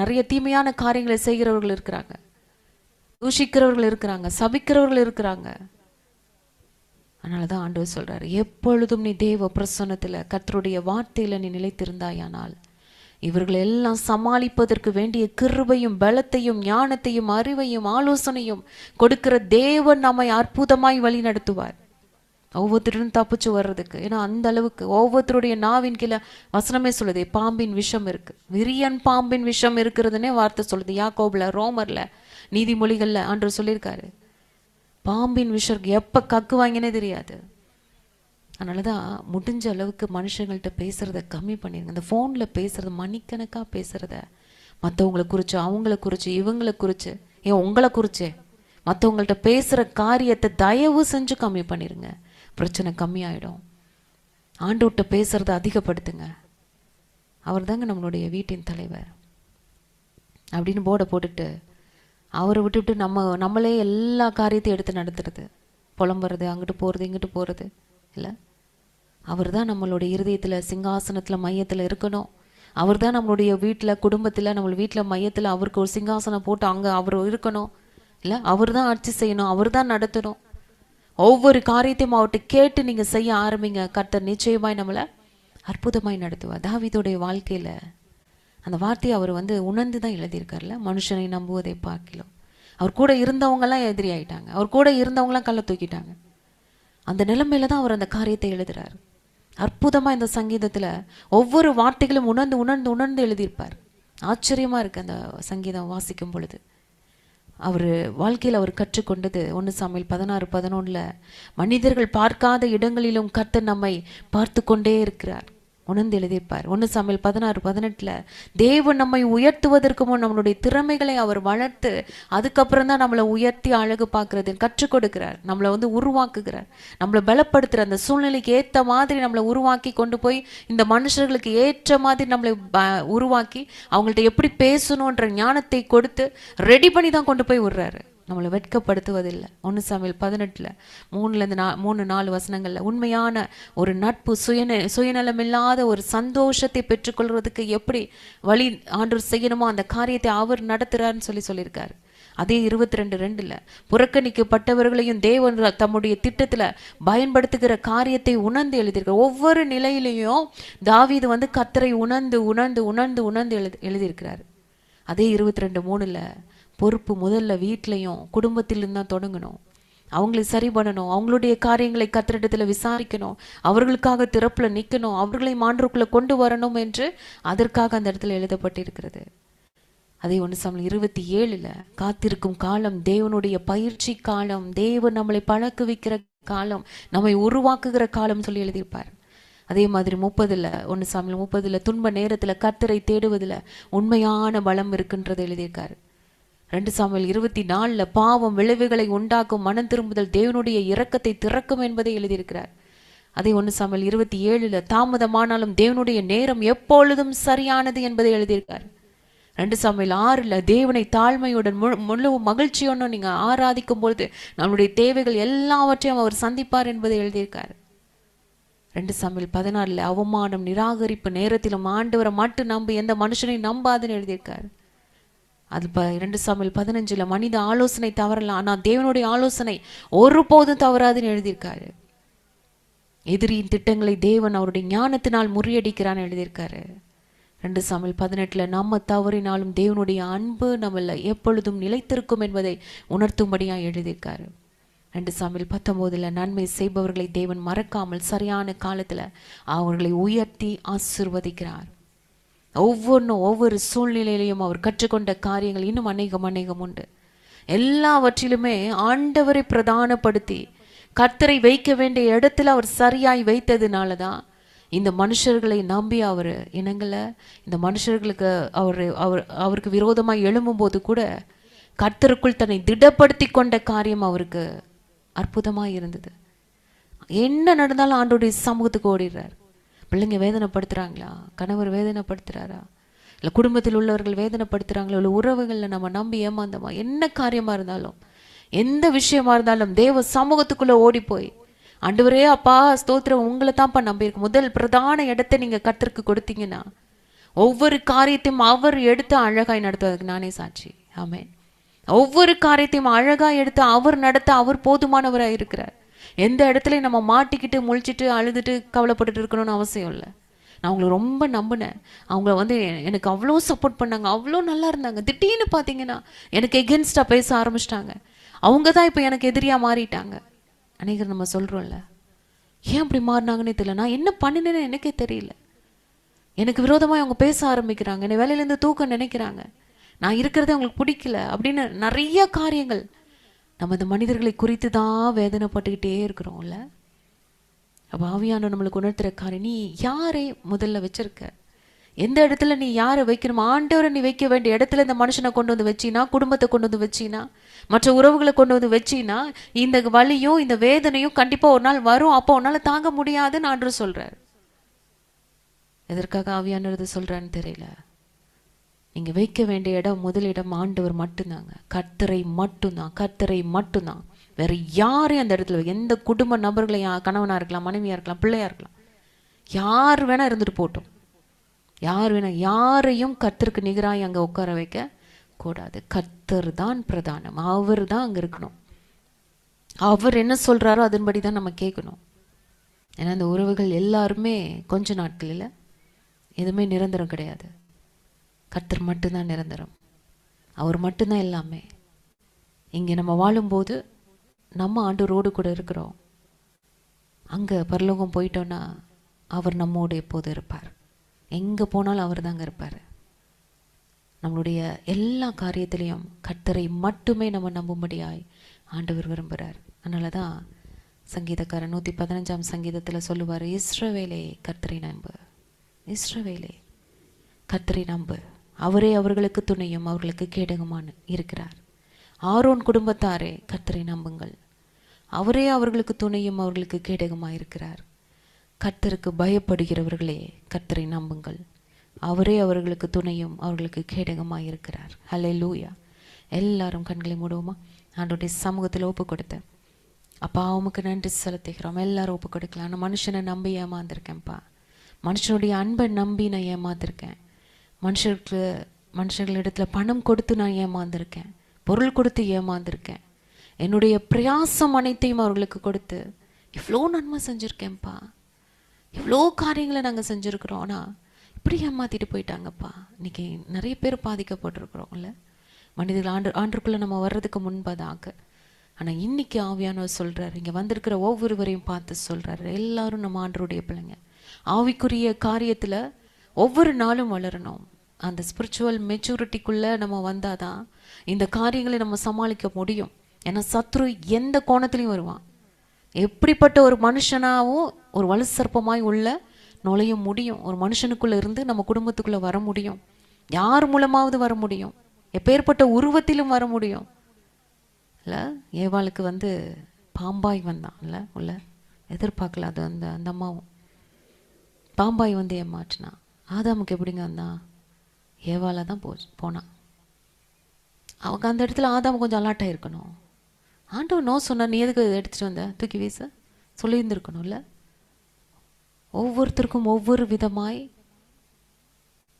நிறைய தீமையான காரியங்களை செய்கிறவர்கள் இருக்கிறாங்க, தூஷிக்கிறவர்கள் இருக்கிறாங்க, சபிக்கிறவர்கள் இருக்கிறாங்க. அதனாலதான் ஆண்டவர் சொல்றாரு, எப்பொழுதும் நீ தேவ பிரசன்னத்துல கர்த்தருடைய வார்த்தையில நீ நிலைத்திருந்தாயானால் இவர்கள் எல்லாம் சமாளிப்பதற்கு வேண்டிய கிருபையும் பலத்தையும் ஞானத்தையும் அறிவையும் ஆலோசனையும் கொடுக்கிற தேவன் நம்மை அற்புதமாய் வழி நடத்துவார், ஒவ்வொருத்தரும் தப்பிச்சு வர்றதுக்கு. ஏன்னா அந்த அளவுக்கு ஒவ்வொருத்தருடைய நாவின் கீழே வசனமே சொல்லுது, பாம்பின் விஷம் இருக்கு, விரியன் பாம்பின் விஷம் இருக்கிறதுனே வார்த்தை சொல்லுது. யாக்கோபுல, ரோமர்ல, நீதிமொழிகள்ல ஆண்டவர் சொல்லியிருக்காரு. பாம்பின் விஷம் எப்போ கக்குவாங்கன்னே தெரியாது. அதனாலதான் முடிஞ்ச அளவுக்கு மனுஷங்கள்கிட்ட பேசுறத கம்மி பண்ணிருங்க. அந்த ஃபோனில் பேசுறது, மணிக்கணக்காக பேசுறத, மற்றவங்களை குறித்து, அவங்கள குறித்து, இவங்களை குறித்து, ஏன் உங்களை குறித்து மற்றவங்கள்ட்ட பேசுகிற காரியத்தை தயவு செஞ்சு கம்மி பண்ணிருங்க. பிரச்சனை கம்மியாயிடும். ஆண்டவர்கிட்ட பேசுறத அதிகப்படுத்துங்க. அவர் தாங்க நம்மளுடைய வீட்டின் தலைவர் அப்படின்னு போர்டை போட்டுட்டு அவரை விட்டுவிட்டு நம்மளே எல்லா காரியத்தையும் எடுத்து நடத்துறது, புலம்புறது, அங்கிட்டு போகிறது இங்கிட்டு போகிறது இல்லை. அவர் தான் நம்மளுடைய இருதயத்தில் சிங்காசனத்தில் மையத்தில் இருக்கணும். அவர் தான் நம்மளுடைய வீட்டில், குடும்பத்தில், நம்ம வீட்டில் மையத்தில் அவருக்கு ஒரு சிங்காசனம் போட்டு அங்கே அவர் இருக்கணும் இல்லை. அவர் தான் ஆட்சி செய்யணும், அவர் தான் நடத்தணும். ஒவ்வொரு காரியத்தையும் அவர்கிட்ட கேட்டு நீங்கள் செய்ய ஆரம்பிங்க. கர்த்தர் நிச்சயமாய் நம்மளை அற்புதமாய் நடத்துவார். தாவீதுடைய வாழ்க்கையில் அந்த வார்த்தையை அவர் உணர்ந்து தான் எழுதியிருக்காருல, மனுஷனை நம்புவதை பார்க்கலாம். அவர் கூட இருந்தவங்கெல்லாம் எதிரி ஆயிட்டாங்க, அவர் கூட இருந்தவங்களாம் கல்லை தூக்கிட்டாங்க. அந்த நிலைமையில தான் அவர் அந்த காரியத்தை எழுதுறாரு. அற்புதமா இந்த சங்கீதத்துல ஒவ்வொரு வார்த்தைகளும் உணர்ந்து உணர்ந்து உணர்ந்து எழுதியிருப்பார். ஆச்சரியமா இருக்கு அந்த சங்கீதம் வாசிக்கும் பொழுது. அவர் வாழ்க்கையில் அவர் கற்றுக்கொண்டது 1 சாமுவேல் 16:11, மனிதர்கள் பார்க்காத இடங்களிலும் கர்த்தர் நம்மை பார்த்து கொண்டே இருக்கிறார். உணர்ந்து எழுதியிருப்பார். 1 சாமுவேல் 16:18, தேவன் நம்மை உயர்த்துவதற்கு முன் நம்மளுடைய திறமைகளை அவர் வளர்த்து அதுக்கப்புறம் தான் நம்மளை உயர்த்தி அழகு பார்க்கறது கற்றுக் கொடுக்கிறார். நம்மளை உருவாக்குகிறார், நம்மளை பலப்படுத்துகிற அந்த சூழ்நிலைக்கு ஏற்ற மாதிரி நம்மளை உருவாக்கி கொண்டு போய் இந்த மனுஷர்களுக்கு ஏற்ற மாதிரி நம்மளை உருவாக்கி அவங்கள்ட்ட எப்படி பேசணுன்ற ஞானத்தை கொடுத்து ரெடி பண்ணி தான் கொண்டு போய் விடுறாரு. நம்மளை வெட்கப்படுத்துவதில்லை. 1 சாமுவேல் 18 3-4 வசனங்கள்ல உண்மையான ஒரு நட்பு, சுயநலமில்லாத ஒரு சந்தோஷத்தை பெற்றுக்கொள்வதற்கு எப்படி வழி ஆண்டவர் செய்யணுமோ அந்த காரியத்தை அவர் நடத்துறாருன்னு சொல்லியிருக்காரு. அதே 22:2 புறக்கணிக்கப்பட்டவர்களையும் தேவன் தம்முடைய திட்டத்துல பயன்படுத்துகிற காரியத்தை உணர்ந்து எழுதியிருக்கார். ஒவ்வொரு நிலையிலையும் தாவீது கர்த்தரை உணர்ந்து உணர்ந்து உணர்ந்து உணர்ந்து எழுதியிருக்கிறார். அதே 22:3 பொறுப்பு முதல்ல வீட்லையும் குடும்பத்திலிருந்து தான் தொடங்கணும். அவங்களை சரி பண்ணணும், அவங்களுடைய காரியங்களை கர்த்தரிடத்துல விசாரிக்கணும், அவர்களுக்காக திறப்புல நிக்கணும், அவர்களை மாண்டருக்குள்ள கொண்டு வரணும் என்று அதற்காக அந்த இடத்துல எழுதப்பட்டிருக்கிறது. அதே 1 சாமுவேல் 27 காத்திருக்கும் காலம் தேவனுடைய பயிற்சி காலம், தேவன் நம்மளை பழக்குவிக்கிற காலம், நம்மை உருவாக்குகிற காலம் சொல்லி எழுதியிருப்பார். அதே மாதிரி 1 சாமுவேல் 30 துன்ப நேரத்துல கர்த்தரை தேடுவதில் உண்மையான பலம் இருக்குன்றதை எழுதியிருக்காரு. 2 சாமுவேல் 24 பாவம் விளைவுகளை உண்டாக்கும், மனம் திரும்புதல் தேவனுடைய இரக்கத்தை திறக்கும் என்பதை எழுதியிருக்கிறார். அதே 1 சாமுவேல் 27 தாமதமானாலும் தேவனுடைய நேரம் எப்பொழுதும் சரியானது என்பதை எழுதியிருக்கார். 2 சாமுவேல் 6 தேவனை தாழ்மையுடன் முழு மகிழ்ச்சியோடு நீங்க ஆராதிக்கும் பொழுது நம்முடைய தேவைகள் எல்லாவற்றையும் அவர் சந்திப்பார் என்பதை எழுதியிருக்கார். 2 சாமுவேல் 16 அவமானம் நிராகரிப்பு நேரத்திலும் ஆண்டவரை மட்டும் நம்பி எந்த மனுஷனை நம்பாதுன்னு எழுதியிருக்காரு. அது 2 சாமுவேல் 15 மனித ஆலோசனை தவறலாம், ஆனா தேவனுடைய ஆலோசனை ஒருபோதும் தவறாதுன்னு எழுதியிருக்காரு. எதிரியின் திட்டங்களை தேவன் அவருடைய ஞானத்தினால் முறியடிக்கிறான்னு எழுதியிருக்காரு. 2 சாமுவேல் 18 நம்ம தவறினாலும் தேவனுடைய அன்பு நம்மள எப்பொழுதும் நிலைத்திருக்கும் என்பதை உணர்த்தும்படியா எழுதியிருக்காரு. 2 சாமுவேல் 19 நன்மை செய்பவர்களை தேவன் மறக்காமல் சரியான காலத்துல அவர்களை உயர்த்தி ஆசீர்வதிக்கிறார். ஒவ்வொரு சூழ்நிலையிலையும் அவர் கற்றுக்கொண்ட காரியங்கள் இன்னும் அநேகம் உண்டு. எல்லாவற்றிலுமே ஆண்டவரை பிரதானப்படுத்தி கர்த்தரை வைக்க வேண்டிய இடத்துல அவர் சரியாய் வைத்ததுனாலதான் இந்த மனுஷர்களை நம்பி அவர் இனங்களை இந்த மனுஷர்களுக்கு அவருக்கு விரோதமாய் எழும்பும் போது கூட கர்த்தருக்குள் தன்னை திடப்படுத்தி கொண்ட காரியம் அவருக்கு அற்புதமாய் இருந்தது. என்ன நடந்தாலும் ஆண்டோடைய சமூகத்துக்கு ஓடிடுறார். பிள்ளைங்க வேதனைப்படுத்துறாங்களா, கணவர் வேதனைப்படுத்துறாரா, இல்லை குடும்பத்தில் உள்ளவர்கள் வேதனைப்படுத்துறாங்களா, இல்லை உறவுகளில் நம்ம நம்பி ஏமாந்தோமா, என்ன காரியமா இருந்தாலும் எந்த விஷயமா இருந்தாலும் தேவ சமூகத்துக்குள்ள ஓடி போய் ஆண்டவரே அப்பா ஸ்தோத்திரம் உங்களை தான்ப்பா நம்பியிருக்கு, முதல் பிரதான இடத்தை நீங்க கர்த்தருக்கு கொடுத்தீங்கன்னா ஒவ்வொரு காரியத்தையும் அவர் எடுத்து அழகாய் நடத்துவதற்கு நானே சாட்சி. ஆமென். ஒவ்வொரு காரியத்தையும் அழகாய் எடுத்து அவர் நடத்த அவர் போதுமானவராக இருக்கிறார். எந்த இடத்துலையும் நம்ம மாட்டிக்கிட்டு முழிச்சிட்டு அழுதுட்டு கவலைப்பட்டுட்டு இருக்கணும்னு அவசியம் இல்லை. நான் அவங்களை ரொம்ப நம்பினேன், அவங்க எனக்கு அவ்வளோ சப்போர்ட் பண்ணாங்க, அவ்வளோ நல்லா இருந்தாங்க. திடீர்னு பார்த்தீங்கன்னா எனக்கு எகென்ஸ்டா பேச ஆரம்பிச்சிட்டாங்க. அவங்க தான் இப்போ எனக்கு எதிரியா மாறிட்டாங்க. அநேகர் நம்ம சொல்றோம்ல, ஏன் அப்படி மாறினாங்கன்னே தெரியல, நான் என்ன பண்ணினேன்னு எனக்கே தெரியல, எனக்கு விரோதமாக அவங்க பேச ஆரம்பிக்கிறாங்க, என்னை வேலையிலேருந்து தூக்க நினைக்கிறாங்க, நான் இருக்கிறது அவங்களுக்கு பிடிக்கல அப்படின்னு நிறைய காரியங்கள். நம்ம இந்த மனிதர்களை குறித்து தான் வேதனைப்பட்டுக்கிட்டே இருக்கிறோம்ல. அப்போ ஆவியானவர் நம்மளுக்கு உணர்த்துற காரியம், நீ யாரை முதல்ல வச்சிருக்க, எந்த இடத்துல நீ யாரை வைக்கணும், ஆண்டவரை நீ வைக்க வேண்டிய இடத்துல இந்த மனுஷனை கொண்டு வந்து வச்சினா, குடும்பத்தை கொண்டு வந்து வச்சினா, மற்ற உறவுகளை கொண்டு வந்து வச்சினா, இந்த வலியும் இந்த வேதனையும் கண்டிப்பா ஒரு நாள் வரும். அப்போ உன்னால தாங்க முடியாதுன்னு ஆண்டவர் சொல்றாரு. எதற்காக ஆவியானவர் சொல்றான்னு தெரியல. நீங்க வைக்க வேண்டிய இடம் முதலிடம் ஆண்டவர் மட்டும்தாங்க, கர்த்தரை மட்டும்தான், கர்த்தரை மட்டும்தான். வேற யாரையும் அந்த இடத்துல, எந்த குடும்ப நபர்களையும், கணவனா இருக்கலாம், மனைவியா இருக்கலாம், பிள்ளையா இருக்கலாம், யார் வேணா இருந்துட்டு போட்டோம், யார் வேணா, யாரையும் கர்த்தருக்கு நிகராய் அங்க உட்கார வைக்க கூடாது. கர்த்தர் தான் பிரதானம், அவர் தான் அங்க இருக்கணும். அவர் என்ன சொல்றாரோ அதன்படி தான் நம்ம கேட்கணும். ஏன்னா அந்த உறவுகள் எல்லாருமே கொஞ்ச நாட்களில் எதுவுமே நிரந்தரம் கிடையாது. கர்த்தர் மட்டும்தான் நிரந்தரம், அவர் மட்டும்தான் எல்லாமே. இங்கே நம்ம வாழும்போது நம்ம ஆண்டவரோடு கூட இருக்கிறோம். அங்கே பரலோகம் போயிட்டோன்னா அவர் நம்மோடு எப்போது இருப்பார், எங்கே போனாலும் அவர் தாங்க இருப்பார். நம்மளுடைய எல்லா காரியத்திலையும் கர்த்தரை மட்டுமே நம்ம நம்பும்படியாய் ஆண்டவர் விரும்புகிறார். அதனால தான் சங்கீதக்காரன் 115 சங்கீதத்தில் சொல்லுவார், இஸ்ரவேலே கர்த்தரை நம்பு, இஸ்ரவேலே கர்த்தரை நம்பு, அவரே அவர்களுக்கு துணையும் அவர்களுக்கு கேடகமான இருக்கிறார். ஆரோன் குடும்பத்தாரே கர்த்தரை நம்புங்கள், அவரே அவர்களுக்கு துணையும் அவர்களுக்கு கேடகமாக இருக்கிறார். கர்த்தருக்கு பயப்படுகிறவர்களே கர்த்தரை நம்புங்கள், அவரே அவர்களுக்கு துணையும் அவர்களுக்கு கேடகமாக இருக்கிறார். ஹல்லேலூயா. எல்லாரும் கண்களை மூடுவோமா? ஆண்டவருடைய சமூகத்தில் ஒப்பு கொடுத்தேன். அப்பா உமக்கு நன்றி செலுத்துகிறோம். எல்லாரும் ஒப்பு கொடுக்கலாம். நான் மனுஷனை நம்பி ஏமாந்திருக்கேன்ப்பா, மனுஷனுடைய அன்பை நம்பி நான் ஏமாந்திருக்கேன், மனுஷர்களிடத்துல பணம் கொடுத்து நான் ஏமாந்திருக்கேன், பொருள் கொடுத்து ஏமாந்திருக்கேன், என்னுடைய பிரயாசம் அனைத்தையும் அவர்களுக்கு கொடுத்து இவ்வளோ நன்மை செஞ்சுருக்கேன்ப்பா, இவ்வளோ காரியங்களை நாங்கள் செஞ்சுருக்குறோம், ஆனால் இப்படி ஏமாத்திட்டு போயிட்டாங்கப்பா. இன்னைக்கு நிறைய பேர் பாதிக்கப்பட்டிருக்கிறோம்ல. மனிதர்கள் ஆண்டுக்குள்ளே நம்ம வர்றதுக்கு முன்பதாக ஆனால் இன்னைக்கு ஆவியானவர் சொல்கிறார், இங்கே வந்திருக்கிற ஒவ்வொருவரையும் பார்த்து சொல்கிறாரு, எல்லாரும் நம்ம ஆண்டவருடைய பிள்ளைங்க. ஆவிக்குரிய காரியத்தில் ஒவ்வொரு நாளும் வளரணும். அந்த ஸ்பிரிச்சுவல் மெச்சூரிட்டிக்குள்ளே நம்ம வந்தால் தான் இந்த காரியங்களை நம்ம சமாளிக்க முடியும். ஏன்னா சத்ரு எந்த கோணத்துலையும் வருவான். எப்படிப்பட்ட ஒரு மனுஷனாகவும் ஒரு வலுசற்பமாய் உள்ள நுழைய முடியும். ஒரு மனுஷனுக்குள்ளே இருந்து நம்ம குடும்பத்துக்குள்ளே வர முடியும். யார் மூலமாவது வர முடியும். எப்பேற்பட்ட உருவத்திலும் வர முடியும். இல்லை, ஏவாளுக்கு பாம்பாய் வந்தான் இல்லை, உள்ள எதிர்பார்க்கல. அது அந்த அம்மாவும் பாம்பாய் ஏமாற்றினான். ஆதாமுக்கு எப்படிங்க வந்தான்? ஏவால தான் போனான். அவங்க அந்த இடத்துல ஆதாம் கொஞ்சம் அலாட்டாக இருக்கணும். ஆண்டவர் நோ சொன்னார், நீ எதுக்கு எடுத்துகிட்டு வந்த, தூக்கி வீச சொல்லியிருந்துருக்கணும்ல. ஒவ்வொருத்தருக்கும் ஒவ்வொரு விதமாய்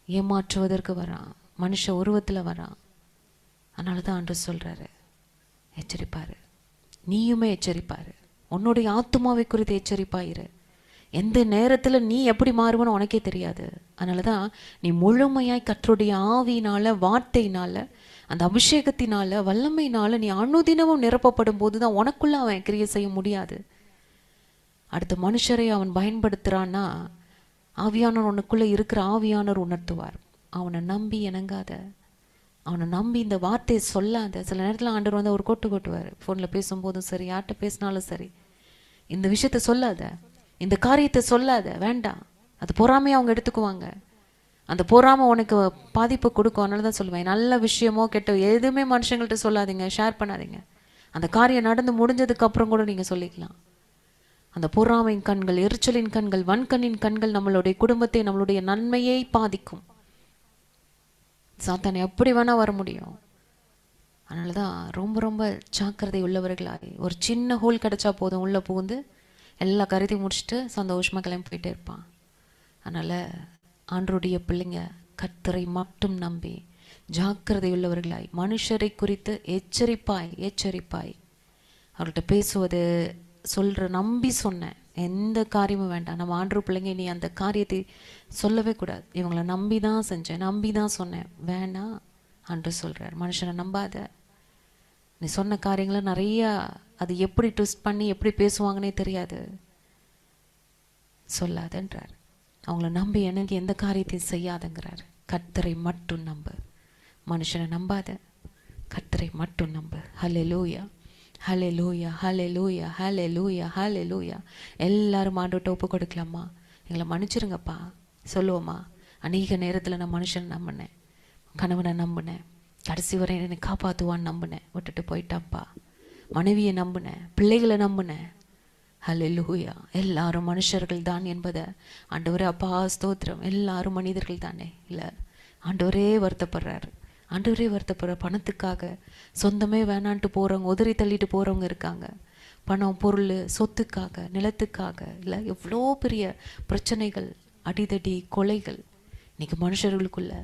ஏமாற்றுவதற்கு வரான், மனுஷ உருவத்தில் வரான். அதனால தான் ஆண்டவர் சொல்கிறாரு, எச்சரிப்பாரு. நீயுமே எச்சரிப்பாரு. உன்னுடைய ஆத்துமாவை குறித்து எச்சரிப்பாயிரு. எந்த நேரத்தில் நீ எப்படி மாறுவன்னு உனக்கே தெரியாது. அதனால தான் நீ முழுமையாய் கர்த்தருடைய ஆவியினால, வார்த்தையினால, அந்த அபிஷேகத்தினால, வல்லமையினால நீ அனுதினமும் நிரப்பப்படும் போது தான் உனக்குள்ள அவன் கிரியை செய்ய முடியாது. அடுத்த மனுஷரை அவன் பயன்படுத்துகிறான்னா ஆவியானவர் உனக்குள்ளே இருக்கிற ஆவியானவர் உணர்த்துவார். அவனை நம்பி இணங்காத, அவனை நம்பி இந்த வார்த்தையை சொல்லாத. சில நேரத்தில் ஆண்டவர் ஒரு கொட்டுவார். ஃபோனில் பேசும்போதும் சரி, யார்கிட்ட பேசினாலும் சரி, இந்த விஷயத்த சொல்லாத, இந்த காரியத்தை சொல்லாத, வேண்டாம். அது பொறாமையை அவங்க எடுத்துக்குவாங்க. அந்த பொறாமை உனக்கு பாதிப்பு கொடுக்கும். அதனால தான் சொல்லுவேன், நல்ல விஷயமோ கெட்ட எதுவுமே மனுஷங்கள்ட்ட சொல்லாதீங்க, ஷேர் பண்ணாதீங்க. அந்த காரியம் நடந்து முடிஞ்சதுக்கு அப்புறம் கூட நீங்கள் சொல்லிக்கலாம். அந்த பொறாமையின் கண்கள், எரிச்சலின் கண்கள், வன்கண்ணின் கண்கள் நம்மளுடைய குடும்பத்தை, நம்மளுடைய நன்மையை பாதிக்கும். சாத்தானை எப்படி வேணா வர முடியும். அதனால தான் ரொம்ப ரொம்ப ஜாக்கிரதை உள்ளவர்களாய், ஒரு சின்ன ஹோல் கிடைச்சா போதும் உள்ளே புகுந்து எல்லா கருத்தையும் முடிச்சுட்டு சந்தோஷமாக கிளம்பி போயிட்டே இருப்பான். அதனால் ஆண்டவருடைய பிள்ளைங்க கர்த்தரை மட்டும் நம்பி ஜாக்கிரதை உள்ளவர்களாய், மனுஷரை குறித்து எச்சரிப்பாய் அவர்கிட்ட பேசுவது நம்பி சொன்னேன், எந்த காரியமும் வேண்டாம். நம்ம ஆண்டவர் பிள்ளைங்க நீ அந்த காரியத்தை சொல்லவே கூடாது. இவங்களை நம்பி தான் செஞ்சேன், நம்பி தான் சொன்னேன், வேணாம். ஆண்டவர் சொல்கிறார், மனுஷனை நம்பாத. நீ சொன்ன காரியங்களை நிறையா அது எப்படி ட்விஸ்ட் பண்ணி எப்படி பேசுவாங்கன்னே தெரியாது, சொல்லாதன்றார். அவங்கள நம்பி எனக்கு எந்த காரியத்தையும் செய்யாதங்கிறார். கர்த்தரை மட்டும் நம்பு, மனுஷனை நம்பாத, கர்த்தரை மட்டும் நம்பு. ஹல்லேலூயா, ஹல்லேலூயா, ஹல்லேலூயா, ஹல்லேலூயா, ஹல்லேலூயா. எல்லாரும் ஆண்டவர்கிட்ட ஒப்பு கொடுக்கலாமா? எங்களை மன்னிச்சிருங்கப்பா சொல்லுவோமா? அநேக நேரத்தில் நான் மனுஷனை நம்பினேன், கணவனை நம்பினேன், கடைசி வரை என்னை காப்பாற்றுவான்னு நம்பினேன், விட்டுட்டு போயிட்டான்ப்பா. மனைவியை நம்பினேன், பிள்ளைகளை நம்பினேன். ஹல்லேலூயா. எல்லாரும் மனுஷர்கள் தான் என்பதை ஆண்டவரே அப்பா ஸ்தோத்திரம். எல்லாரும் மனிதர்கள் தானே? இல்லை, ஆண்டவரே வருத்தப்படுறாரு. ஆண்டவரே வருத்தப்படுற பணத்துக்காக சொந்தமே வேணான்ட்டு போகிறவங்க, உதறி தள்ளிட்டு போகிறவங்க இருக்காங்க. பணம், பொருள், சொத்துக்காக, நிலத்துக்காக, இல்லை எவ்வளோ பெரிய பிரச்சனைகள், அடிதடி, கொலைகள் இன்னைக்கு மனுஷர்களுக்குள்ள.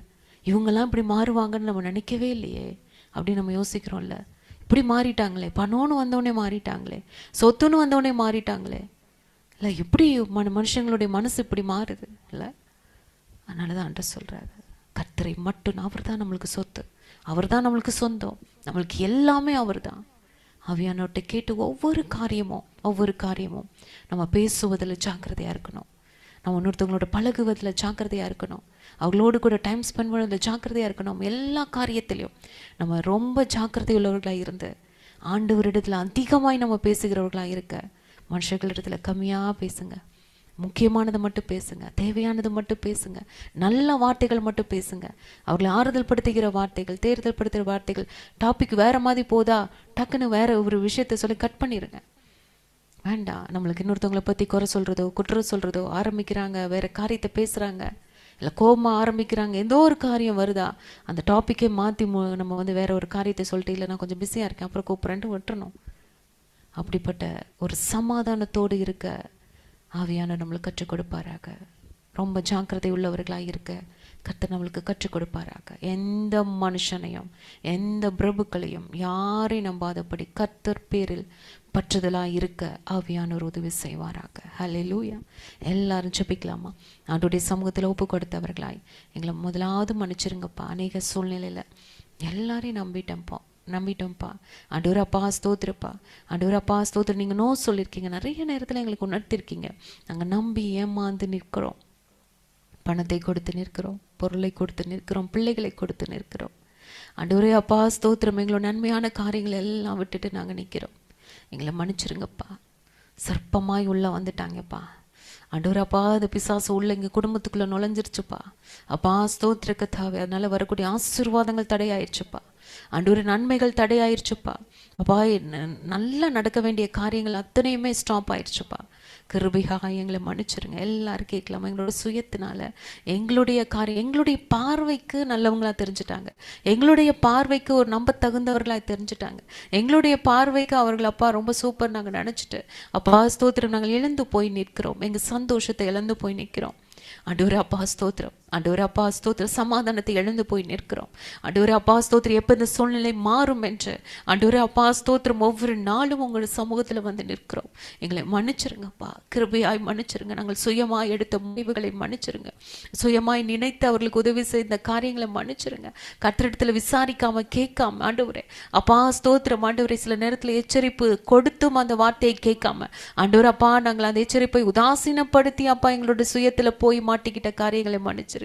இவங்கெல்லாம் இப்படி மாறுவாங்கன்னு நம்ம நினைக்கவே இல்லையே அப்படின்னு நம்ம யோசிக்கிறோம்ல. இப்படி மாறிட்டாங்களே, பணம்னு வந்தவொடனே மாறிட்டாங்களே, சொத்துன்னு வந்தவொடனே மாறிட்டாங்களே. இல்லை, எப்படி மனுஷங்களுடைய மனசு இப்படி மாறுது இல்லை? அதனால தான் ஆண்டவர் சொல்கிறாரு, கர்த்தரை மட்டும். அவர் தான் நம்மளுக்கு சொத்து, அவர் தான் நம்மளுக்கு சொந்தம், நம்மளுக்கு எல்லாமே அவர் தான். ஆவியானவர்கிட்ட கேட்டு ஒவ்வொரு காரியமும் நம்ம பேசுவதில் ஜாக்கிரதையாக இருக்கணும். நம்ம இன்னொருத்தவங்களோட பழகுவதில் ஜாக்கிரதையாக இருக்கணும். அவங்களோடு கூட டைம் ஸ்பெண்ட் பண்ணுறதுல ஜாக்கிரதையாக இருக்கணும். எல்லா காரியத்திலையும் நம்ம ரொம்ப ஜாக்கிரதை உள்ளவர்களாக இருந்து ஆண்டவரிடத்தில் அதிகமாய் நம்ம பேசுகிறவர்களாக இருக்க, மனுஷர்களிடத்தில் கம்மியாக பேசுங்க. முக்கியமானதை மட்டும் பேசுங்க, தேவையானது மட்டும் பேசுங்க, நல்ல வார்த்தைகள் மட்டும் பேசுங்க. அவர்களை ஆறுதல் படுத்துகிற வார்த்தைகள், தேர்தல் படுத்துகிற வார்த்தைகள். டாபிக் வேறு மாதிரி போதா, டக்குன்னு வேற ஒரு விஷயத்தை சொல்லி கட் பண்ணிடுங்க. வேண்டாம். நம்மளுக்கு இன்னொருத்தவங்களை பற்றி குறை சொல்கிறதோ குற்றம் சொல்கிறதோ ஆரம்பிக்கிறாங்க, வேறு காரியத்தை பேசுகிறாங்க, இல்லை கோபமாக ஆரம்பிக்கிறாங்க, எந்த ஒரு காரியம் வருதா அந்த டாப்பிக்கே மாற்றி நம்ம வேற ஒரு காரியத்தை சொல்லிட்டு, இல்லை நான் கொஞ்சம் பிஸியாக இருக்கேன் அப்புறம் கூப்பிட்றேன்ட்டு விட்டுறணும். அப்படிப்பட்ட ஒரு சமாதானத்தோடு இருக்க ஆவியானவர் நம்மளுக்கு கற்றுக் கொடுப்பாராக. ரொம்ப ஜாக்கிரதை உள்ளவர்களாக இருக்க கர்த்தர் நம்மளுக்கு கற்றுக் கொடுப்பாராக. எந்த மனுஷனையும் எந்த பிரபுக்களையும் யாரையும் நம்பாதபடி கர்த்தர் பேரில் பற்றுதலாக இருக்க ஆவியானவர் உதவி செய்வாராக. ஹல்லேலூயா. எல்லாரும் ஜெபிக்கலாமா? ஆண்டவருடைய சமூகத்தில் ஒப்பு கொடுத்தவர்களாய் எங்களை முதலாவது மன்னிச்சிருங்கப்பா. அநேக சூழ்நிலையில் எல்லாரையும் நம்பிட்டேன்ப்போம், நம்பிட்டோம்ப்பா. ஆண்டவரே அப்பா ஸ்தோத்திரப்பா. ஆண்டவரே அப்பா ஸ்தோத்திரம். நீங்கள் நோ சொல்லியிருக்கீங்க, நிறைய நேரத்தில் எங்களுக்கு உணர்த்திருக்கீங்க. நாங்கள் நம்பி ஏமாந்து நிற்கிறோம். பணத்தை கொடுத்து நிற்கிறோம், பொருளை கொடுத்து நிற்கிறோம், பிள்ளைகளை கொடுத்து நிற்கிறோம். ஆண்டவரே அப்பா ஸ்தோத்திரம். எங்களோட நன்மையான காரியங்களை எல்லாம் விட்டுட்டு நாங்கள் நிற்கிறோம். எங்களை மன்னிச்சிருங்கப்பா. சர்ப்பமாய் உள்ள வந்துட்டாங்கப்பா. ஆண்டவரே அப்பா அந்த பிசாசு உள்ள எங்கள் குடும்பத்துக்குள்ளே நுழைஞ்சிருச்சுப்பா. அப்பா ஸ்தோத்திர கர்த்தாவே, அதனால வரக்கூடிய ஆசீர்வாதங்கள் தடையாயிருச்சுப்பா. ஆண்டவரே நன்மைகள் தடையாயிருச்சுப்பா. அப்பா நல்லா நடக்க வேண்டிய காரியங்கள் அத்தனையுமே ஸ்டாப் ஆயிடுச்சுப்பா. கிருபையாக எங்களை மன்னிச்சிருங்க. எல்லாரும் கேட்கலாமா? எங்களோட சுயத்தினால எங்களுடைய காரியம் எங்களுடைய பார்வைக்கு நல்லவங்களா தெரிஞ்சுட்டாங்க, எங்களுடைய பார்வைக்கு ஒரு நம்ப தகுந்தவர்களாக தெரிஞ்சுட்டாங்க, எங்களுடைய பார்வைக்கு அவர்கள் அப்பா ரொம்ப சூப்பர் நாங்கள் நினச்சிட்டு அப்பா ஸ்தோத்திரம் நாங்கள் இழந்து போய் நிற்கிறோம். எங்கள் சந்தோஷத்தை இழந்து போய் நிற்கிறோம். ஆண்டவரே அப்பா ஸ்தோத்திரம். ஆண்டவரே அப்பா ஸ்தோத்திரம். சமாதானத்தை இழந்து போய் நிற்கிறோம். ஆண்டவரே அப்பா ஸ்தோத்திரம். எப்போ இந்த சூழ்நிலை மாறும் என்று ஆண்டவரே அப்பா ஸ்தோத்திரம் ஒவ்வொரு நாளும் உங்கள் சமூகத்தில் வந்து நிற்கிறோம். எங்களை மன்னிச்சிருங்கப்பா, கிருபையாய் மன்னிச்சிருங்க. நாங்கள் சுயமாய் எடுத்த முடிவுகளை மன்னிச்சிருங்க. சுயமாய் நினைத்து அவர்களுக்கு உதவி செய்த காரியங்களை மன்னிச்சிருங்க. கத்திரிடத்தில் விசாரிக்காம கேட்காம ஆண்டவரே அப்பா ஸ்தோத்திரம். ஆண்டவரே சில நேரத்தில் எச்சரிப்பு கொடுத்தும் அந்த வார்த்தையை கேட்காம ஆண்டவரே அப்பா நாங்கள் அந்த எச்சரிப்பை உதாசீனப்படுத்தி அப்பா எங்களோட சுயத்தில் போய் மாட்டிக்கிட்ட காரியங்களை மன்னிச்சிருங்க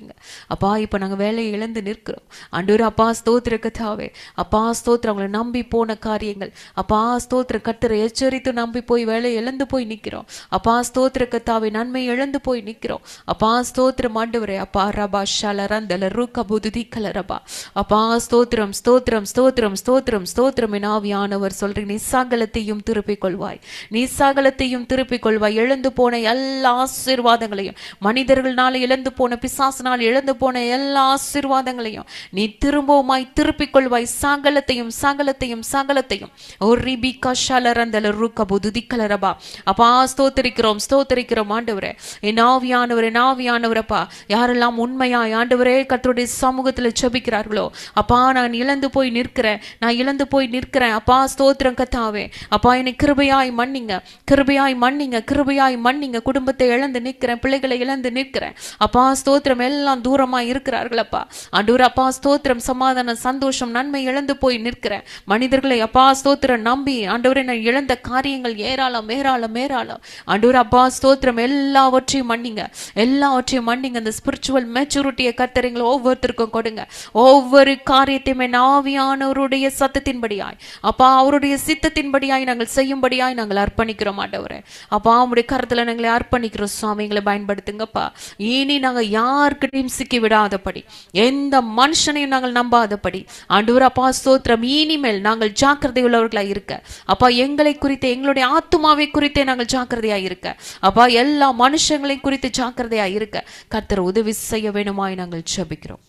அப்பா. இப்போ நாங்கள் வேலையை இழந்து நிற்கிறோம். ஆண்டவரே அப்பா ஸ்தோத்திர கர்த்தாவே, அப்பா ஸ்தோத்திரம். அவங்களை நம்பி போன காரியங்கள் அப்பா ஸ்தோத்திர கர்த்தரை எச்சரித்து நம்பி போய் வேலையை இழந்து போய் நிற்கிறோம். அப்பா ஸ்தோத்திர கர்த்தாவே, நன்மை இழந்து போய் நிற்கிறோம். அப்பா ஸ்தோத்திரம் ஆண்டவரே அப்பா ரபா ஷலரந்தல ரூக்க புதுதி கலரபா. அப்பா ஸ்தோத்திரம் ஸ்தோத்திரம் ஸ்தோத்திரம் ஸ்தோத்திரம் ஸ்தோத்திரம். என் ஆவியானவர் சொல்றீங்க, நீ சகலத்தையும் திருப்பிக் கொள்வாய், நீ சகலத்தையும் திருப்பிக் கொள்வாய். இழந்து போன எல்லா ஆசீர்வாதங்களையும், மனிதர்களால் இழந்து போன, பிசாசினால் இழந்து போன எல்லா ஆசீர்வாதங்களையும் நீ திரும்பவுமாய் திருப்பிக் கொள்வாய். சகலத்தையும் சகலத்தையும் சகலத்தையும். ஒரு ரிபிகா ஷலரந்தல ரூக்க புதுதி கலரபா. அப்பா ஸ்தோத்திரிக்கிறோம் ஸ்தோத்திரிக்கிறோம் ஆண்டவரே. என் ஆவியானவரே, என் ஆவியானவரப்பா, யாரெல்லாம் உண்மையாய் ஆண்டவரே கர்த்தருடைய சமூகத்தில் ஜெபிக்கிறார்களோ அப்பா, நான் இழந்து போய் நிற்கிறேன், நான் இழந்து போய் நிற்கிறேன் அப்பா ஸ்தோத்திரம் கர்த்தாவே. அப்பா என்னை கிருபையாய் மன்னிங்க, கிருபையாய் மன்னிங்க, கிருபையாய் மன்னிங்க. குடும்பத்தை இழந்து நிற்கிறேன், பிள்ளைகளை இழந்து நிற்கிறேன் அப்பா ஸ்தோத்திரம். எல்லாம் தூரமாய் இருக்கிறார்கள் அப்பா. ஆண்டவரே அப்பா ஸ்தோத்திரம். சமாதானம் சந்தோஷம் நன்மை இழந்து போய் நிற்கிறேன். மனிதர்களை அப்பா ஸ்தோத்திரம் நம்பி ஆண்டவரே நான் இழந்த காரியங்கள் ஏராளம் ஏராளம் ஏராளம். ஆண்டவரே அப்பா ஸ்தோத்திரம். எல்லாவற்றையும் மன்னிங்க, எல்லாவற்றையும் மன்னிங்க. அந்த ஸ்பிரிச்சுவல் மெச்சூரிட்டியை கர்த்தர் ஒவ்வொருத்தருக்கும் கொடுங்க. ஒவ்வொரு காரியத்தையுமே ஆவியானவருடைய சத்தத்தின்படியாய் அப்பா அவருடைய சித்தத்தின்படியாய் நாங்கள் செய்யும்படியாய் நாங்கள் அர்ப்பணிக்கிறோம் ஆண்டவரே. அப்பா உங்களுடைய கருத்துல நாங்களை அர்ப்பணிக்கிறோம் சுவாமி. எங்களை பயன்படுத்துங்கப்பா. இனி நாங்கள் யாருக்கிட்டையும் சிக்கி விடாதபடி, எந்த மனுஷனையும் நாங்கள் நம்பாதபடி ஆண்டவரே அப்பா ஸ்தோத்திரம். இனிமேல் நாங்கள் ஜாக்கிரதை உள்ளவர்களாக இருக்க அப்பா, எங்களை குறித்து எங்களுடைய ஆத்துமாவை குறித்தே நாங்கள் ஜாக்கிரதையாக இருக்க அப்பா, எல்லா மனுஷங்களை குறித்து ஜாக்கிரதையாக இருக்க கர்த்தர் உதவி செய்ய வேணுமாய் நாங்கள் ஜெபிக்கிறோம்.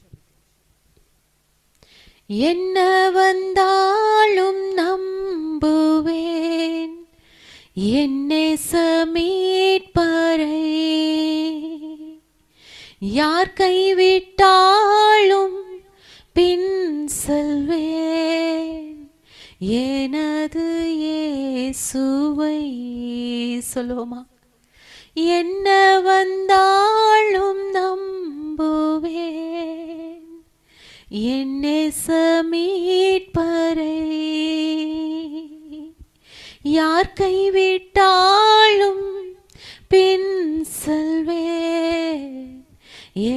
என்ன வந்தாலும் நம்புவேன் என்னை மீட்பரை, யார் கைவிட்டாலும் பின் செல்வேன் எனது இயேசுவை. சொல்லுவோமா? என்ன வந்தாலும் நம்புவேன் என்னை மீட்பரை, யார் கைவிட்டாலும் பின் செல்வேன்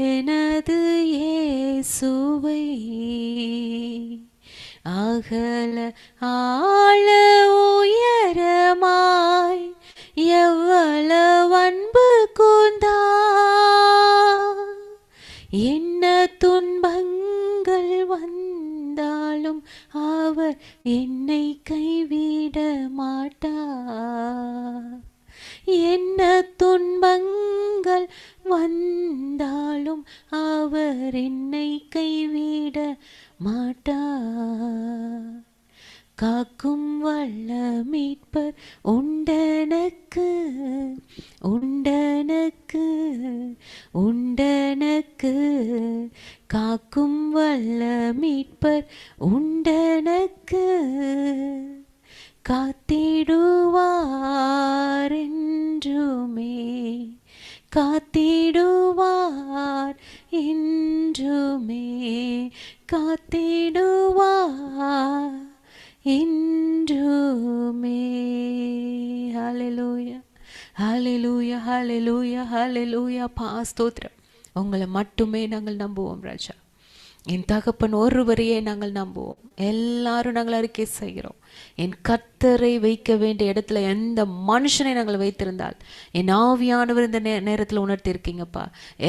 எனது இயேசுவை. அகல ஆழ உயரமாய் எவ்வளவு அன்பு கூர்ந்தா, என்ன துன்பங்கள் வந்தாலும் அவர் என்னை கைவிட மாட்டார். என்ன துன்பங்கள் வந்தாலும் அவர் என்னை கைவிட மாட்டார். காக்கும் வல்ல மீட்பர் உண்டனக்கு உண்டனக்கு உண்டனக்கு, காக்கும் வல்ல மீட்பர் உண்டனக்கு, காத்திடுவார் என்றுமே, காத்திடுவார் என்றுமே, காத்திடுவார் என்றுமே. ஹalleluya ஹalleluya ஹalleluya ஹalleluya. ஸ்தோத்திரம். உங்களை மட்டுமே நாங்கள் நம்புவோம் ராஜா. என் தகப்பன் ஒருவரையே நாங்கள் நம்புவோம். எல்லாரும் நாங்கள் அறிக்கை செய்கிறோம். என் கர்த்தரை வைக்க வேண்டிய இடத்துல எந்த மனுஷனை நாங்கள் வைத்திருந்தால் என் ஆவியானவர் இந்த நேரத்தில் உணர்த்தி இருக்கீங்கப்பா.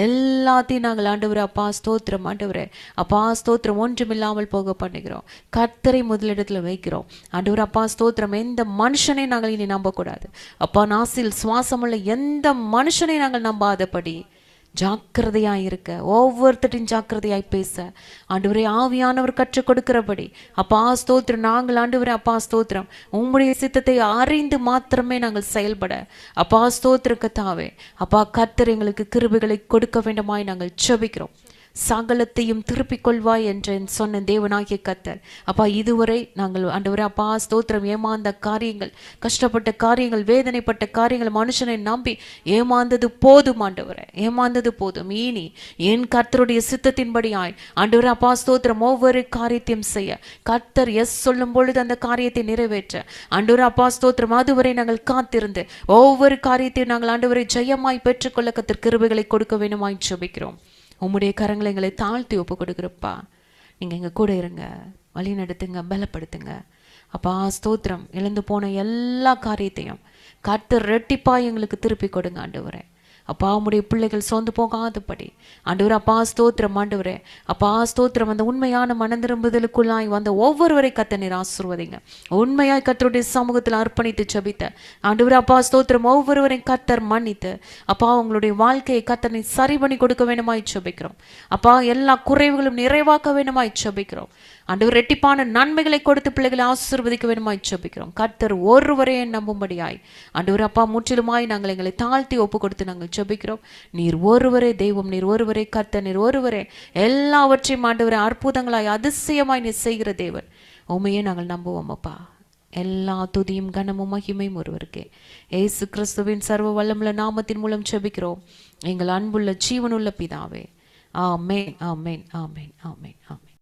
எல்லாத்தையும் நாங்கள் ஆண்டவரே அப்பா ஸ்தோத்திரம், ஆண்டவரே அப்பா ஸ்தோத்திரம், ஒன்றுமில்லாமல் போக பண்ணுகிறோம். கர்த்தரை முதலிடத்துல வைக்கிறோம் ஆண்டவரே அப்பா ஸ்தோத்திரம். எந்த மனுஷனை நாங்கள் இனி நம்பக்கூடாது அப்பா. நாசில் சுவாசமுள்ள எந்த மனுஷனை நாங்கள் நம்பாதபடி ஜாக்கிரதையாய் இருக்க, ஒவ்வொருத்தரையும் ஜாக்கிரதையாய் பேச ஆண்டவரே ஆவியானவர் கற்றுக் கொடுக்கிறபடி அப்பா ஸ்தோத்திரம். நாங்கள் ஆண்டவரே அப்பா ஸ்தோத்திரம் உம்முடைய சித்தத்தை அறிந்து மாத்திரமே நாங்கள் செயல்பட அப்பா ஸ்தோத்திர கர்த்தாவே அப்பா கர்த்தர் எங்களுக்கு கிருபைகளை கொடுக்க வேண்டுமாய் நாங்கள் ஜெபிக்கிறோம். சகலத்தையும் திருப்பிக் கொள்வாய் என்று சொன்ன தேவனாகிய கர்த்தர் அப்பா இதுவரை நாங்கள் ஆண்டவரே அப்பா ஸ்தோத்திரம் ஏமாந்த காரியங்கள், கஷ்டப்பட்ட காரியங்கள், வேதனைப்பட்ட காரியங்கள், மனுஷனை நம்பி ஏமாந்தது போதும் ஆண்டவரே, ஏமாந்தது போதும். இனி என் கர்த்தருடைய சித்தத்தின்படியாய் ஆண்டவரே அப்பா ஸ்தோத்திரம் ஒவ்வொரு காரியத்தையும் செய்ய கர்த்தர் எஸ் சொல்லும் பொழுது அந்த காரியத்தை நிறைவேற்ற ஆண்டவரே அப்பா ஸ்தோத்திரம் அதுவரை நாங்கள் காத்திருந்து ஒவ்வொரு காரியத்தையும் நாங்கள் ஆண்டவரை ஜெயமாய் பெற்றுக்கொள்ள கர்த்தர் கிருபைகளை கொடுக்க வேண்டுமாய் ஜெபிக்கிறோம். உம்முடைய கரங்களை எங்களை தாழ்த்தி ஒப்பு கொடுக்குறப்பா. நீங்கள் எங்கள் கூட இருங்க, வழி நடத்துங்க, பலப்படுத்துங்க அப்பா ஸ்தோத்திரம். இழந்து போன எல்லா காரியத்தையும் கர்த்தர் ரெட்டிப்பாய் எங்களுக்கு திருப்பி கொடுங்க ஆண்டவரே அப்பா. உம்முடைய பிள்ளைகள் சோர்ந்து போகாதபடி ஆண்டவரே அப்பா ஸ்தோத்திரம், ஆண்டவரே அப்பா ஸ்தோத்திரம். அந்த உண்மையான மனந்திரும்புதலுக்குள்ளாய் வந்த ஒவ்வொருவரை கர்த்தர் நீர் ஆசீர்வதிங்க. உண்மையாய் கர்த்தருடைய சமூகத்தில் அர்ப்பணித்து ஜெபித்த ஆண்டவரே அப்பா ஸ்தோத்திரம் ஒவ்வொருவரையும் கர்த்தர் மன்னித்து அப்பா உங்களுடைய வாழ்க்கையை கர்த்தர் நீர் சரி பண்ணி கொடுக்க வேண்டுமாய் ஜெபிக்கிறோம் அப்பா. எல்லா குறைவுகளும் நிறைவாக்க வேண்டுமாய் ஜெபிக்கிறோம் ஆண்டவர். ரெட்டிப்பான நன்மைகளை கொடுத்து பிள்ளைகளை ஆசீர்வதிக்க வேண்டுமாய் ஜெபிக்கிறோம். கர்த்தர் ஒருவரையே நம்பும்படியாய் ஆண்டவர் அப்பா முற்றிலுமாய் நாங்கள் எங்களை தாழ்த்தி ஒப்பு கொடுத்து நாங்கள் ஜெபிக்கிறோம். நீர் ஒருவரே தெய்வம், நீர் ஒருவரே கர்த்தர், நீர் ஒருவரே எல்லாவற்றையும் ஆண்டவரே அற்புதங்களாய் அதிசயமாய் நீர் செய்கிற தேவன். உண்மையே நாங்கள் நம்புவோம் அப்பா. எல்லா துதியும் கனமும் மகிமையும் ஒருவருக்கே. ஏசு கிறிஸ்துவின் சர்வ வல்லமுள்ள நாமத்தின் மூலம் ஜெபிக்கிறோம் எங்கள் அன்புள்ள ஜீவனுள்ள பிதாவே. ஆமென் ஆமென் ஆமென் ஆமென் ஆமென்.